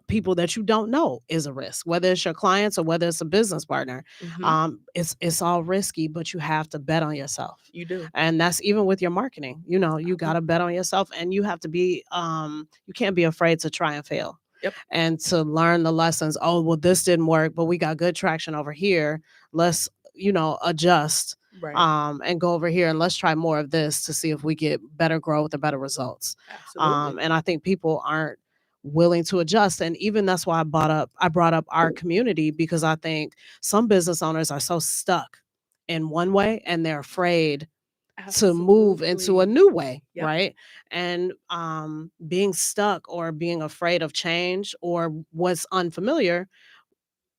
people that you don't know is a risk, whether it's your clients or whether it's a business partner. Hmm. It's all risky, but you have to bet on yourself, You do. and that's even with your marketing. You got to bet on yourself, and you have to be. You can't be afraid to try and fail Yep. and to learn the lessons. Oh, well, this didn't work, but we got good traction over here. Let's, adjust, Right. and go over here and let's try more of this to see if we get better growth or better results. Absolutely. And I think people aren't willing to adjust. And even that's why I brought up our community, because I think some business owners are so stuck in one way and they're afraid to move into a Absolutely. new way, Yep. right? And being stuck or being afraid of change or what's unfamiliar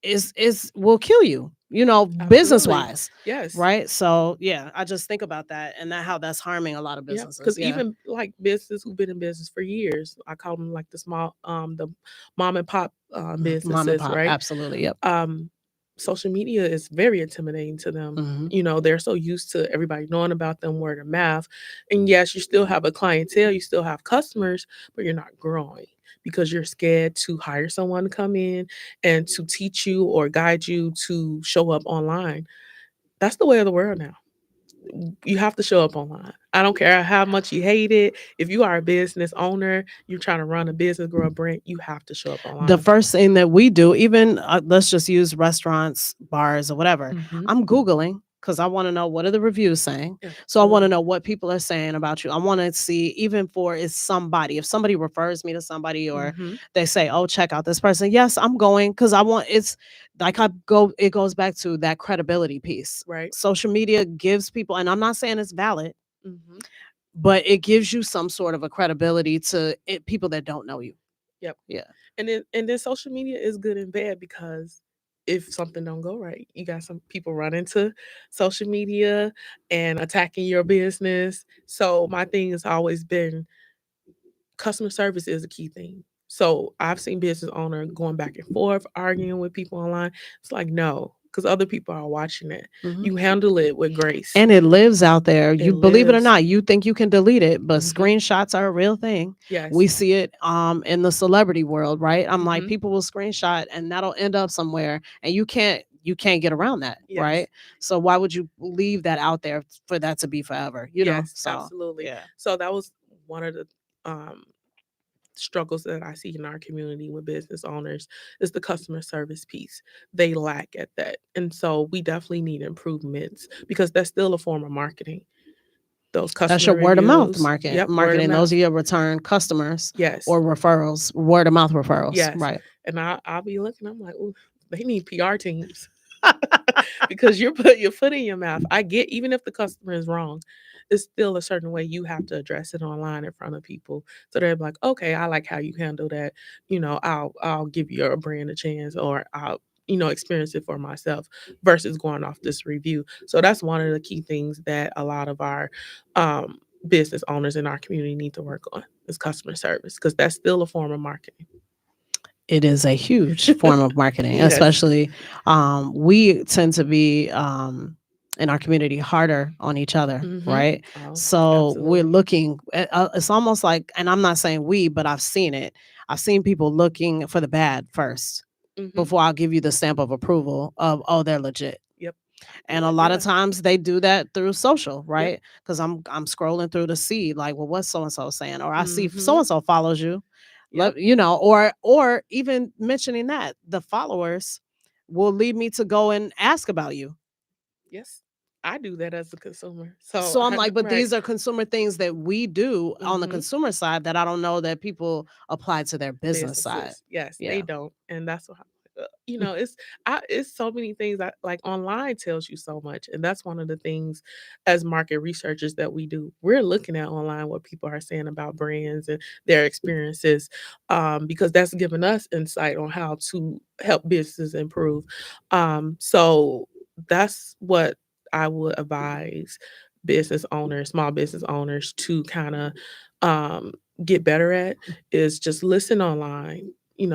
is will kill you, business Absolutely. wise, Yes. right? So yeah, I just think about that and that how that's harming a lot of Yeah, businesses. because Yeah. even like business who've been in business for years, I call them like the small, the mom and pop Mom and businesses, pop, right? absolutely. Yep. um, Social media is very intimidating to them. Hmm. They're so used to everybody knowing about them word of mouth. And yes, you still have a clientele, you still have customers, but you're not growing because you're scared to hire someone to come in and to teach you or guide you to show up online. That's the way of the world now. You have to show up online. I don't care how much you hate it. If you are a business owner, you're trying to run a business, grow a brand, you have to show up The online. first thing that we do, even let's just use restaurants, bars, or whatever. Hmm. I'm Googling because I want to know what are the reviews saying. So I want to Absolutely. know what people are saying about you. I want to see, even for is somebody, if somebody refers me to somebody or Hmm. they say, oh, check out this person. Yes, I'm going because I want it's like it goes back to that credibility piece. Right. Social media gives people, and I'm not saying it's valid, Hmm. but it gives you some sort of a credibility to people that don't know you. Yep. Yeah. And then social media is good and bad because if something don't go right, you got some people running to social media and attacking your business. So my thing has always been customer service is a key thing. So I've seen business owner going back and forth, arguing with people online. It's like no, because other people are watching it. Mhm. You handle it with grace. And it lives out there. It You believe it or lives. not, you think you can delete it, but Hmm. screenshots are a real thing. We Yes. see it in the celebrity world, right? I'm like, Hmm. people will screenshot and that'll end up somewhere and you can't get around that, Yes. right? So why would you leave that out there for that to be forever, Yes. So Absolutely. yeah. So that was one of the um struggles that I see in our community with business owners is the customer service piece. They lack at that. And so we definitely need improvements because that's still a form of marketing. Those That's customer your word of mouth reviews. Yep, word of marketing. Those mouth. are your return customers Yes. or referrals, word of mouth referrals, Yes. right? And I'll be looking, I'm like, ooh, they need PR teams because you're putting your foot in your mouth. I get even if the customer is wrong, it's still a certain way you have to address it online in front of people. So they're like, okay, I like how you handle that. I'll give your brand a chance or I'll experience it for myself versus going off this review. So that's one of the key things that a lot of our business owners in our community need to work on is customer service because that's still a form of marketing. It is a huge form of marketing, Yes. especially we tend to be in our community harder on each other, Mm-hmm. right? Oh, So we're absolutely. looking, it's almost like, and I'm not saying we, but I've seen it. I've seen people looking for the bad first Mm-hmm. before I'll give you the stamp of approval of, oh, they're legit. Yep. And a lot of Yeah. times they do that through social, Yep. right? Because I'm scrolling through to see like, well, what's so and so saying, or I see so Mm-hmm. and so follows you, Yep. or even mentioning that the followers will lead me to go and ask about you. Yes. I do that as a consumer. So So I'm I like, know, but right. these are consumer things that we do on the Mm-hmm. consumer side that I don't know that people apply to their business side. Businesses. Yes, they Yeah. don't, and that's what it's so many things that like online tells you so much, and that's one of the things as market researchers that we do. We're looking at online what people are saying about brands and their experiences, because that's giving us insight on how to help businesses improve. So that's what I would advise business owners, small business owners, to kind of um, get better at is just listen online,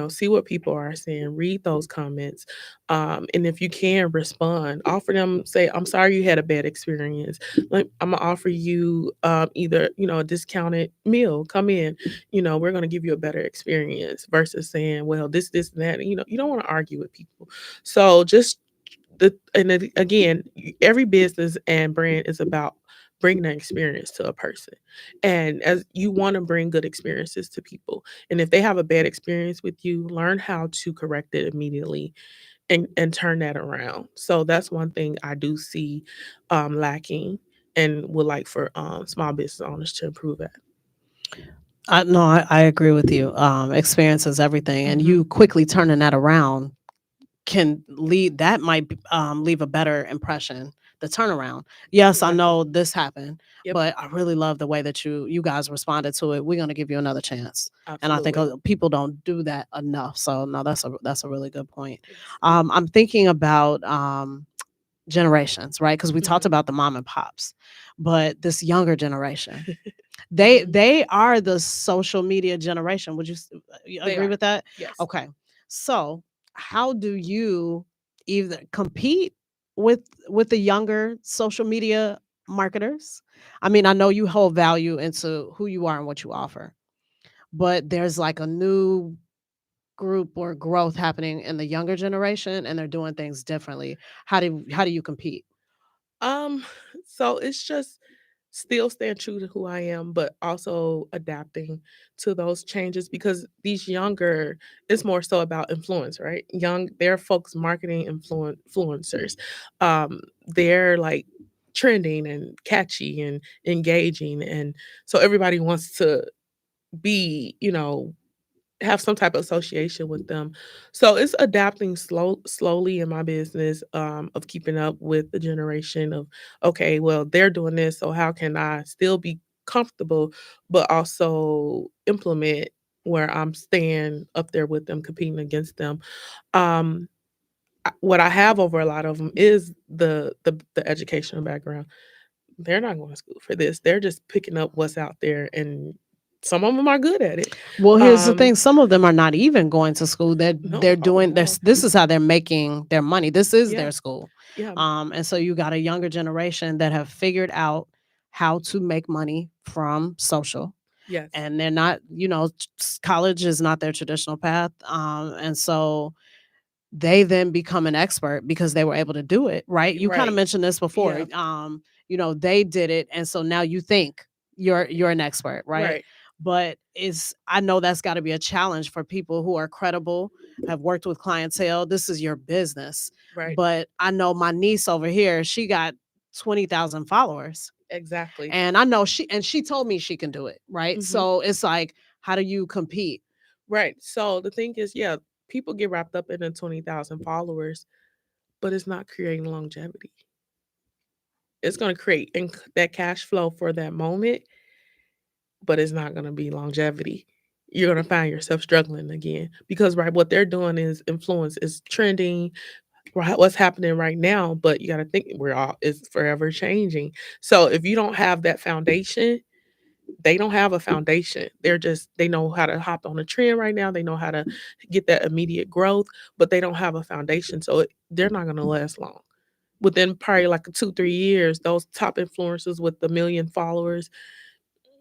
see what people are saying, read those comments. And if you can respond, offer them, say, I'm sorry you had a bad experience. Like, I'm gonna offer you either, a discounted meal. Come in, we're gonna give you a better experience versus saying, well, this, and that. You don't want to argue with people. So just again, every business and brand is about bringing an experience to a person, and as you want to bring good experiences to people, and if they have a bad experience with you, learn how to correct it immediately and turn that around. So that's one thing I do see lacking and would like for small business owners to improve at. No, I agree with you. Experience is everything, and Hmm. you quickly turning that around can lead that might leave a better impression. The turnaround. Yes, I Exactly. know this happened, Yep. but I really love the way that you guys responded to it. We're gonna give you another chance, and I think Absolutely. people don't do that enough. So no, that's a really good point. Yes. I'm thinking about generations, right? Because we talked Hmm. about the mom and pops, but this younger generation, they Hmm. they are the social media generation. Would you They agree are. with that? Yes. Okay. So, how do you either compete with the younger social media marketers? I mean, I know you hold value into who you are and what you offer, but there's like a new group or growth happening in the younger generation and they're doing things differently. How do you compete? Um, so it's just still staying true to who I am, but also adapting to those changes because these younger, it's more so about influence, right? They're folks marketing influencers. They're like trending and catchy and engaging, and so everybody wants to be, have some type of association with them. So it's adapting slowly in my business, of keeping up with the generation of, okay, well, they're doing this, so how can I still be comfortable, but also implement where I'm staying up there with them, competing against them. Um, what I have over a lot of them is the educational background. They're not going to school for this. They're just picking up what's out there, and some of them are good at it. Well, here's the Um, thing, some of them are not even going to school. They're No. Oh, doing no. this is how they're making their money. This is Yeah. their school. Yeah. And so you got a younger generation that have figured out how to make money from social, Yes. and they're not, college is not their traditional path. And so they then become an expert because they were able to do it, right? You kind of Right. mentioned this before. Yeah. They did it, and so now you think you're an expert, right? Right. But is I know that's got to be a challenge for people who are credible, have worked with clientele. This is your business. Right. But I know my niece over here, she got 20,000 followers. Exactly. And I know she told me she can do it, right? Hmm. So it's like, how do you compete? Right. So the thing is, yeah, people get wrapped up in the 20,000 followers, but it's not creating longevity. It's going to create that cash flow for that moment, but it's not going to be longevity. You're going to find yourself struggling again because, right, what they're doing is influence, is trending, right, what's happening right now, but you got to think we're all is forever changing. So if you don't have that foundation, they don't have a foundation. They know how to hop on a trend right now. They know how to get that immediate growth, but they don't have a foundation. So they're not going to last long. Within probably like 2-3 years, those top influencers with the million followers,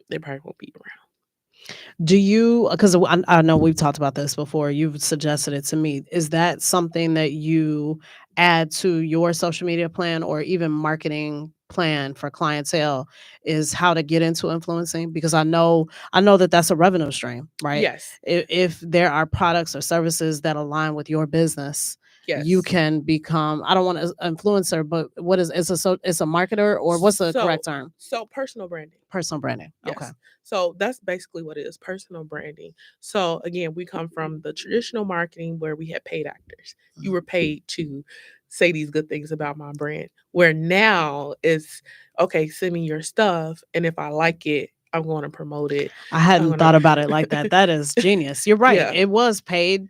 they probably won't be around. Do you, because I know we've talked about this before, you've suggested it to me. Is that something that you add to your social media plan or even marketing plan for clientele, is how to get into influencing? Because I know that that's a revenue stream, right? Yes. If there are products or services that align with your business, you Yes. can become, I don't want to influencer, but what is it's a marketer, or what's the So correct term? so personal branding. Personal branding. Okay. Yes. So that's basically what it is, personal branding. So again, we come from the traditional marketing where we had paid actors. You were paid to say these good things about my brand. Where now it's, okay, send me your stuff, and if I like it, I'm going to promote it. I I'm hadn't going thought about it like that. to That is genius. You're right. Yeah. It was paid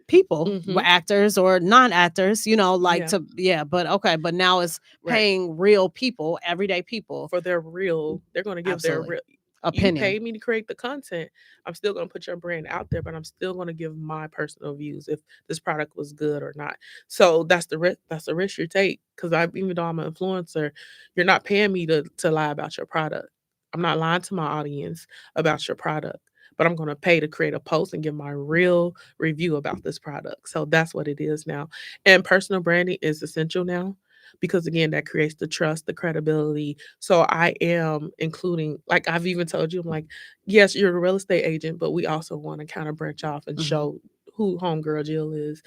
people, Mhm. actors or non-actors, like Yeah. to, yeah, but okay, but now it's Right. paying real people, everyday people. For their real, they're going to give their Absolutely. real. You Opinion. pay me to create the content. I'm still going to put your brand out there, but I'm still going to give my personal views if this product was good or not. So that's the risk. That's the risk you take, because even though I'm an influencer, you're not paying me to lie about your product. I'm not lying to my audience about your product, but I'm going to pay to create a post and give my real review about this product. So that's what it is now. And personal branding is essential now because, again, that creates the trust, the credibility. So I am including, like I've even told you, I'm like, yes, you're a real estate agent, but we also want to kind of branch off and Mhm. show who Homegirl Jill is,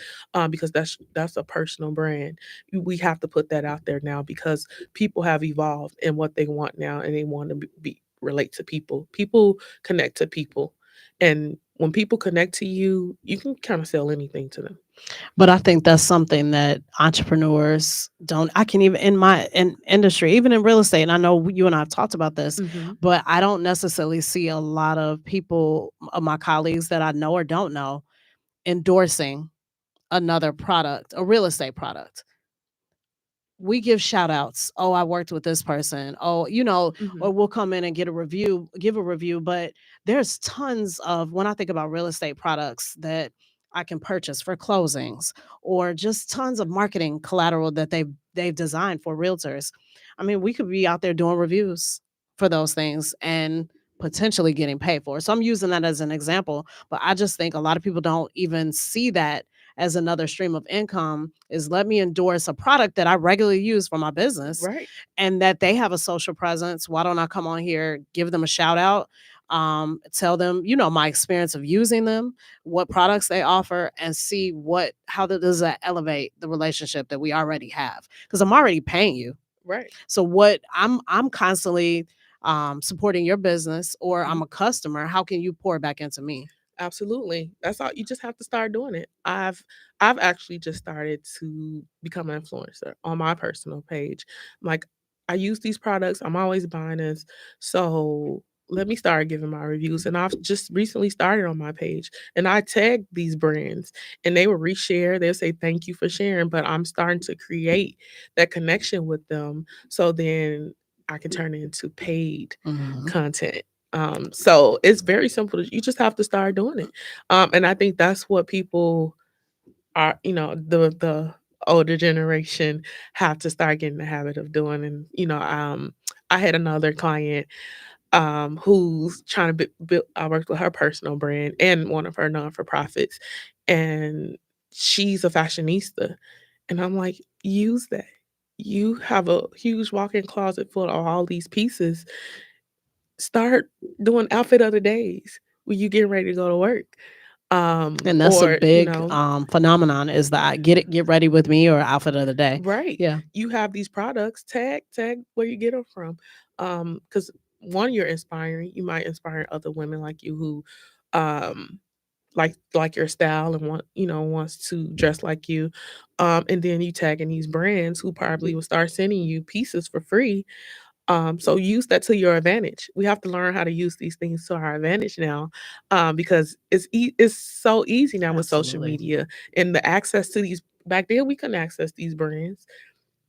because that's a personal brand. We have to put that out there now because people have evolved in what they want now, and they want to be relate to people. People connect to people. And when people connect to you, you can kind of sell anything to them. But I think that's something that entrepreneurs don't. I can even in my industry, even in real estate, and I know you and I have talked about this, Hmm. but I don't necessarily see a lot of people, of my colleagues that I know or don't know, endorsing another product, a real estate product. We give shout outs. Oh, I worked with this person. Oh, Hmm. or we'll come in and get a review, give a review. But there's tons of, when I think about real estate products that I can purchase for closings, or just tons of marketing collateral that they've designed for realtors. I mean, we could be out there doing reviews for those things and potentially getting paid for it. So I'm using that as an example, but I just think a lot of people don't even see that as another stream of income. Is let me endorse a product that I regularly use for my business, Right. and that they have a social presence. Why don't I come on here, give them a shout out, tell them, my experience of using them, what products they offer, and see how does that elevate the relationship that we already have? Because I'm already paying you. Right. So what I'm constantly supporting your business, or I'm a customer. How can you pour back into me? Absolutely. That's all. You just have to start doing it. I've actually just started to become an influencer on my personal page. Like, I use these products. I'm always buying this. So let me start giving my reviews. And I've just recently started on my page, and I tag these brands, and they will reshare. They'll say thank you for sharing. But I'm starting to create that connection with them, so then I can turn it into paid Mhm. content. So it's very simple. You just have to start doing it. And I think that's what people are, the older generation have to start getting the habit of doing. And, I had another client who's trying to build, I worked with her personal brand and one of her non for profits. And she's a fashionista. And I'm like, use that. You have a huge walk in closet full of all these pieces. Start doing outfit of the days when you getting ready to go to work. And that's a Or, big phenomenon, is that get ready with me, or outfit of the day. right. Yeah. You have these products, tag where you get them from. Because one, you're inspiring. You might inspire other women like you who like your style and wants to dress like you. And then you tagging these brands who probably will start sending you pieces for free. So use that to your advantage. We have to learn how to use these things to our advantage now, because it's so easy now with social Absolutely. media and the access to these. Back then, we couldn't access these brands.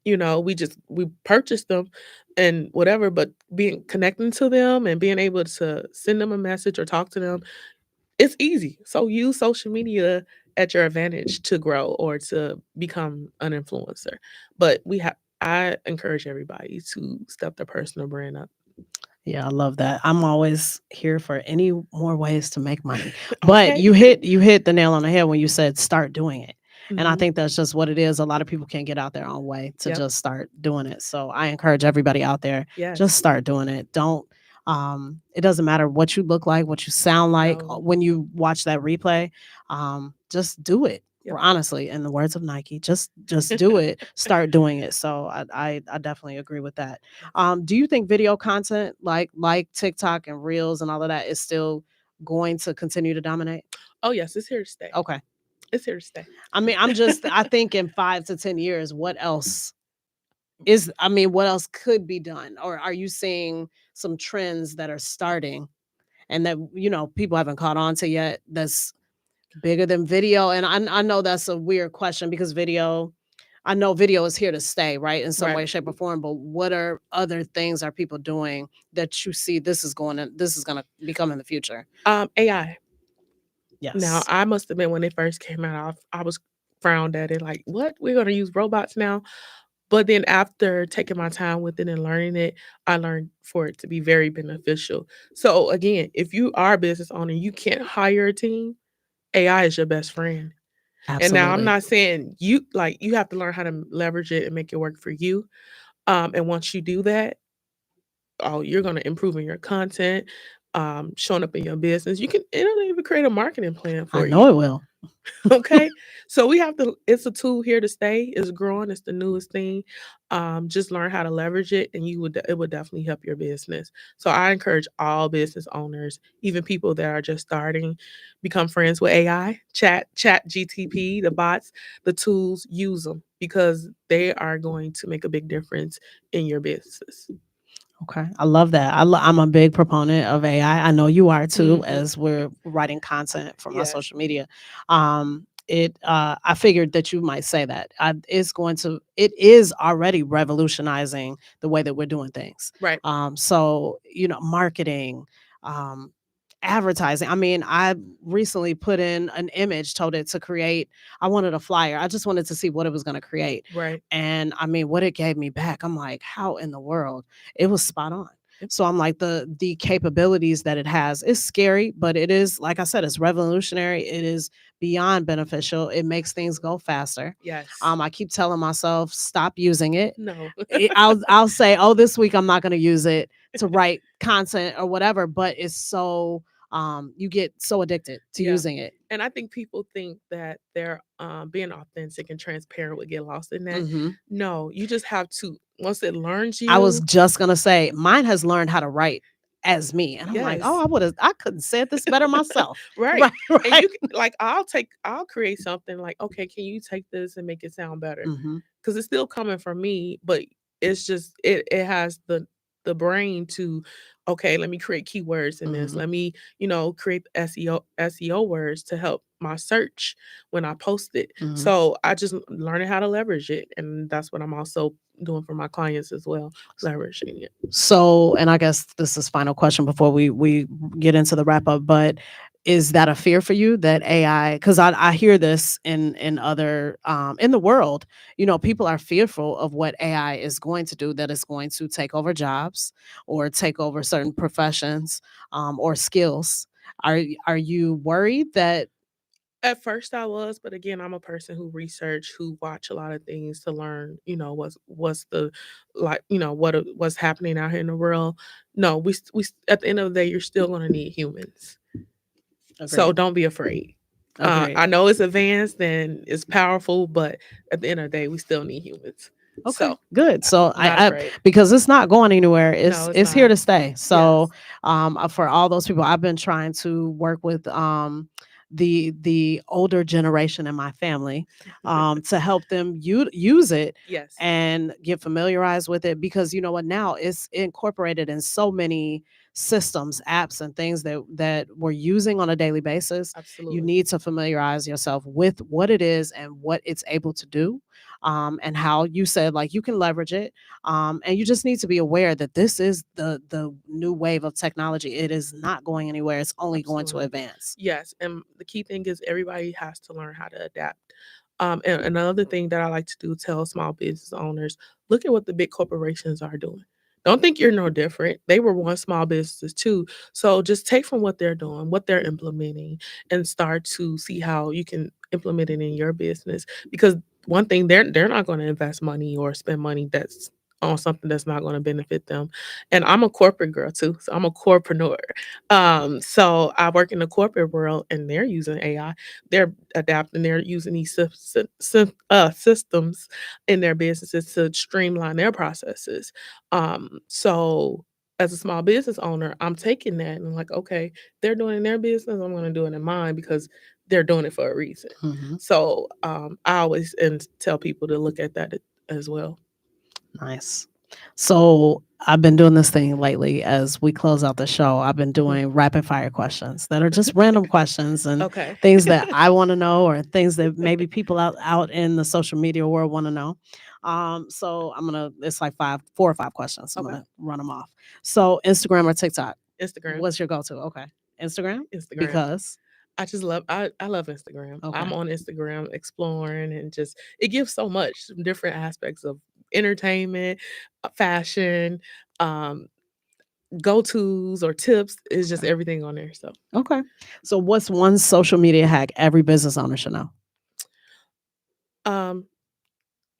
We purchased them and whatever, but being connecting to them and being able to send them a message or talk to them, it's easy. So use social media at your advantage to grow or to become an influencer. But I encourage everybody to step their personal brand up. Yeah, I love that. I'm always here for any more ways to make money. But Okay. you hit the nail on the head when you said start doing it. And I Hmm. think that's just what it is. A lot of people can't get out their own way to Yep. just start doing it. So I encourage everybody out there, just Yes. start doing it. Don't it doesn't matter what you look like, what you sound like No. when you watch that replay. Just do it. Yep. Honestly, in the words of Nike, just do it. Start doing it. So I definitely agree with that. Do you think video content like TikTok and Reels and all of that is still going to continue to dominate? Oh yes, it's here to stay. Okay. It's here to stay. I mean, I think in 5 to 10 years, what else could be done? Or are you seeing some trends that are starting and that, people haven't caught on to yet, that's bigger than video? And I know that's a weird question, because I know video is here to stay, right? In some Right. way, shape, or form. But what are other things are people doing that you see this is gonna become in the future? AI. Now, Yes. I must have been when it first came out, I was frowned at it like, what? We're gonna use robots now? But then after taking my time with it and learning it, I learned for it to be very beneficial. So again, if you are a business owner, you can't hire a team, AI is your best friend. And now I'm Absolutely. not saying you have to learn how to leverage it and make it work for you. And once you do that, oh, you're gonna improve in your content. showing up in your business. It'll even create a marketing plan I for know you. it will. Okay. So we have to, it's a tool here to stay. It's growing. It's the newest thing. Just learn how to leverage it and it would definitely help your business. So I encourage all business owners, even people that are just starting, become friends with AI, chat GTP, the bots, the tools, use them because they are going to make a big difference in your business. Okay, I love that. I'm a big proponent of AI. I know you are too, Hmm. as we're writing content for my Yes. social media. I figured that you might say that. It is already revolutionizing the way that we're doing things. Right. So marketing, um, advertising. I mean, I recently put in an image, told it to create. I wanted a flyer. I just wanted to see what it was going to create, Right. and I mean, what it gave me back. I'm like, how in the world? It was spot on. Yep. So I'm like, the capabilities that it has is scary, but it is, like I said, it's revolutionary. It is beyond beneficial. It makes things go faster. Yes. I keep telling myself, stop using it. No. I'll say, oh, this week I'm not going to use it to write content or whatever, but it's so you get so addicted to Yeah. using it. And I think people think that they're being authentic and transparent would get lost in that. Hmm. No, you just have to, once it learns I was you, just gonna say mine has learned how to write as me, and I'm like, oh, yes, I couldn't say it this better myself. right. Right, And right. like, I'll create something like, okay, can you take this and make it sound better? Hmm. Because it's still coming from me, but it's just, it has the brain to, okay, let me create keywords in this. Hmm. Let me, create SEO words to help my search when I post it. Hmm. So I just learning how to leverage it. And that's what I'm also doing for my clients as well, leveraging it. So, and I guess this is final question before we get into the wrap up, but is that a fear for you that AI? Because I hear this in other in the world, people are fearful of what AI is going to do, that it's going to take over jobs or take over certain professions or skills. Are you worried that? At first I was, but again, I'm a person who research, who watch a lot of things to learn, what's the like, what's happening out here in the world. No, at the end of the day, you're still going to need humans. So Agreed. don't be afraid. Agreed. I know it's advanced and it's powerful, but at the end of the day, we still need humans. Okay, So good. So not I afraid. because it's not going anywhere. No, it's It's here not. to stay. So Yes. for all those people, I've been trying to work with the older generation in my family to help them use it Yes. and get familiarized with it, because you know what, now it's incorporated in so many systems, apps, and things that we're using on a daily basis. You Absolutely. need to familiarize yourself with what it is and what it's able to do, and how you said, like, you can leverage it, and you just need to be aware that this is the new wave of technology. It is not going anywhere. It's only going to Absolutely. advance. Yes, and the key thing is everybody has to learn how to adapt. And another thing that I like to do, tell small business owners, look at what the big corporations are doing. Don't think you're no different. They were once small businesses too. So just take from what they're doing, what they're implementing, and start to see how you can implement it in your business. Because one thing, they're not going to invest money or spend money that's on something that's not going to benefit them. And I'm a corporate girl too, so I'm a corpreneur. So I work in the corporate world, and they're using AI. They're adapting. They're using these systems in their businesses to streamline their processes. So as a small business owner, I'm taking that and I'm like, okay, they're doing it in their business. I'm going to do it in mine because they're doing it for a reason. Hmm. So I always tell people to look at that as well. Nice. So I've been doing this thing lately as we close out the show. I've been Mhm. doing rapid fire questions that are just random questions and Okay. things that I want to know, or things that maybe people out in the social media world want to know. So it's like 4 or 5 questions. I'm Okay. gonna run them off. So Instagram or TikTok? Instagram. What's your go-to? Okay. Instagram? Instagram. Because I love Instagram. okay. I'm on Instagram exploring and just it gives so much different aspects of entertainment, fashion, um, go-tos or tips. It's just Okay. everything on there. So Okay. So what's one social media hack every business owner should know? um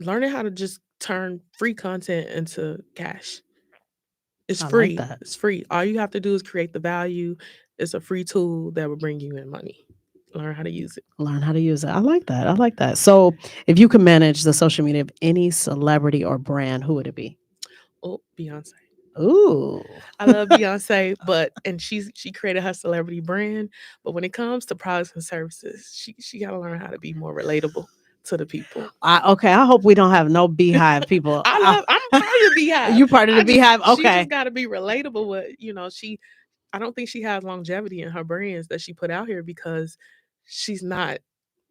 learning how to just turn free content into cash. It's I like free. that. It's free. All you have to do is create the value. It's a free tool that will bring you in money. Learn how to use it. Learn how to use it. I like that. I like that. So, if you could manage the social media of any celebrity or brand, who would it be? Oh, Beyonce. Ooh. I love Beyonce, but and she created her celebrity brand. But when it comes to products and services, she got to learn how to be more relatable to the people. Okay, I hope we don't have no beehive people. I'm part of the beehive. You part of the beehive? She Okay. just got to be relatable with, I don't think she has longevity in her brands that she put out here because she's not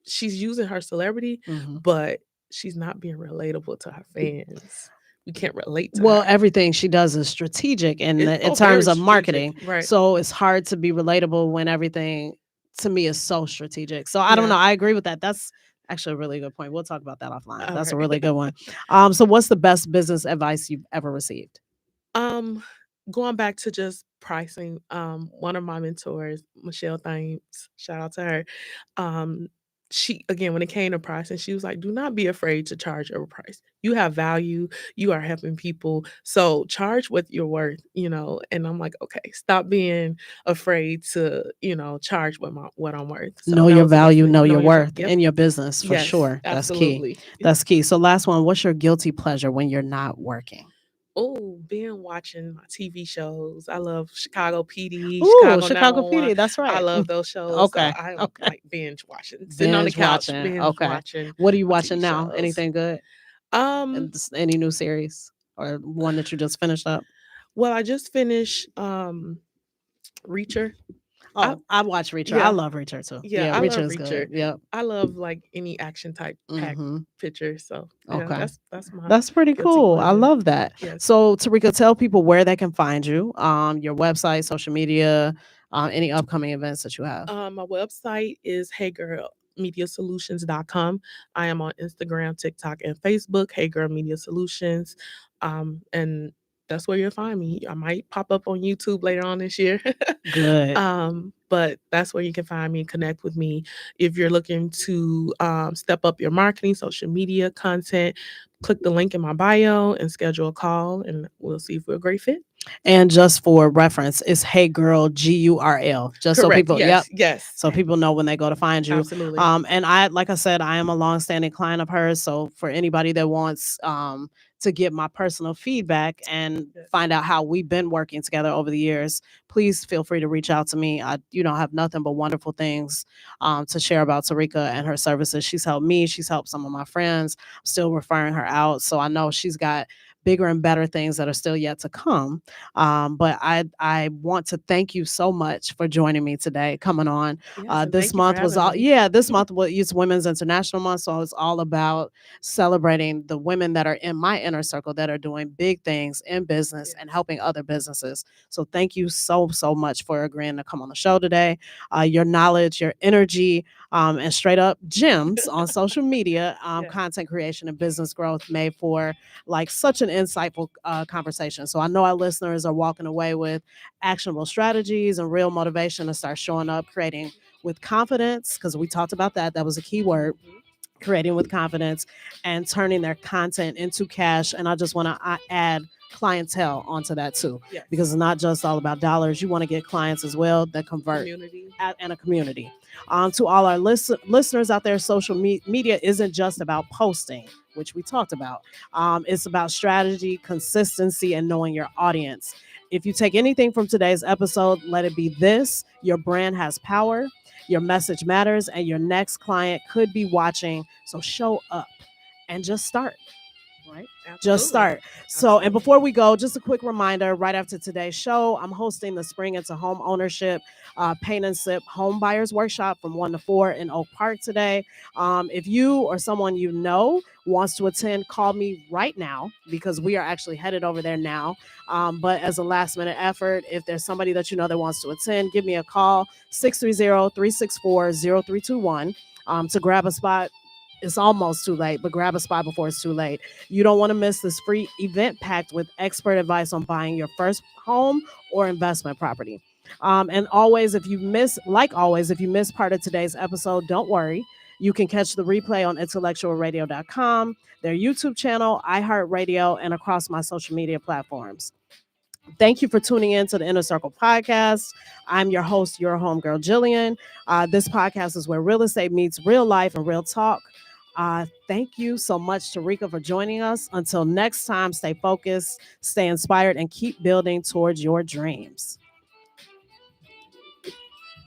she's using her celebrity, Mhm. but she's not being relatable to her fans. We can't relate to Well, her. everything she does is strategic in Very terms of strategic, marketing. right? So it's hard to be relatable when everything to me is so strategic. So I don't know. Yeah. I agree with that. That's actually a really good point. We'll talk about that offline. All That's a right. really good one. So what's the best business advice you've ever received? Um, Going back to just pricing, one of my mentors, Michelle Thames, shout out to her. Um, she again, when it came to pricing, she was like, "Do not be afraid to charge overprice. You have value. You are helping people, so charge what you're worth." And I'm like, "Okay, stop being afraid to, charge what I'm worth." So Know that your was the best value, thing. know Know your your value. worth Yep. in your business for Yes, sure. That's key. absolutely. That's key. So last one, what's your guilty pleasure when you're not working? Oh, been watching my TV shows. I love Chicago PD, Ooh, Chicago Chicago 911. PD. That's I right. love those shows. So Okay. I am Okay. like binge watching, sitting on the Binge couch, watching. binge Okay. watching What are you my watching TV now? shows. Anything good? Um, And any new series or one that you just finished up? well, I just finished Reacher. I Oh, I watch Reacher. I Yeah, love Reacher too. yeah, Yeah, I Reacher love is good. Reacher. Yep. I love like any action type pack Mm-hmm. picture. So yeah, Okay. that's my That's pretty guilty cool. I pleasure. love that. Yes. So, Tarika, tell people where they can find you, your website, social media, any upcoming events that you have. My website is heygirlmediasolutions.com. I am on Instagram, TikTok, and Facebook, Hey Girl Media Solutions. And that's where you'll find me. I might pop up on YouTube later on this year. Good. But that's where you can find me and connect with me. If you're looking to step up your marketing, social media content, click the link in my bio and schedule a call, and we'll see if we're a great fit. And just for reference, it's Hey Girl GURL. Just so Correct. people, yep. Yes. Yes. So people know when they go to find you. Absolutely. And like I said, I am a long-standing client of hers. So for anybody that wants to get my personal feedback and Yes. find out how we've been working together over the years, please feel free to reach out to me. I, have nothing but wonderful things to share about Tarika and her services. She's helped me. She's helped some of my friends. I'm still referring her out. So I know she's got bigger and better things that are still yet to come. But I want to thank you so much for joining me today, coming on. Yes, and This thank you for month was having all me. this month was it's Women's International Month, so it's all about celebrating the women that are in my inner circle that are doing big things in business Yes. and helping other businesses. So thank you so much for agreeing to come on the show today. Your knowledge, your energy, and straight up gems on social media, Yes. content creation and business growth made for like such an insightful conversation. So I know our listeners are walking away with actionable strategies and real motivation to start showing up, creating with confidence, because we talked about that. That was a key word. Mhm. Creating with confidence and turning their content into cash. And I just want to add clientele onto that too, Yes. because it's not just all about dollars. You want to get clients as well that convert Community. and a community. To all our listeners out there, social media isn't just about posting, which we talked about. It's about strategy, consistency, and knowing your audience. If you take anything from today's episode, let it be this: your brand has power, your message matters, and your next client could be watching. So show up and just start. Right? Just Absolutely. start. So, and before we go, just a quick reminder right after today's show, I'm hosting the Spring into Home Ownership Paint and Sip Home Buyers Workshop from 1 to 4 in Oak Park today. If you or someone you know wants to attend, call me right now because we are actually headed over there now. But as a last minute effort, if there's somebody that you know that wants to attend, give me a call 630-364-0321 to grab a spot. It's almost too late, but grab a spot before it's too late. You don't want to miss this free event packed with expert advice on buying your first home or investment property. And always, if you miss part of today's episode, don't worry. You can catch the replay on intellectualradio.com, their YouTube channel, iHeartRadio, and across my social media platforms. Thank you for tuning in to the Inner Circle podcast. I'm your host, your homegirl, Jillian. This podcast is where real estate meets real life and real talk. Thank you so much, Tarika, for joining us. Until next time, stay focused, stay inspired, and keep building towards your dreams.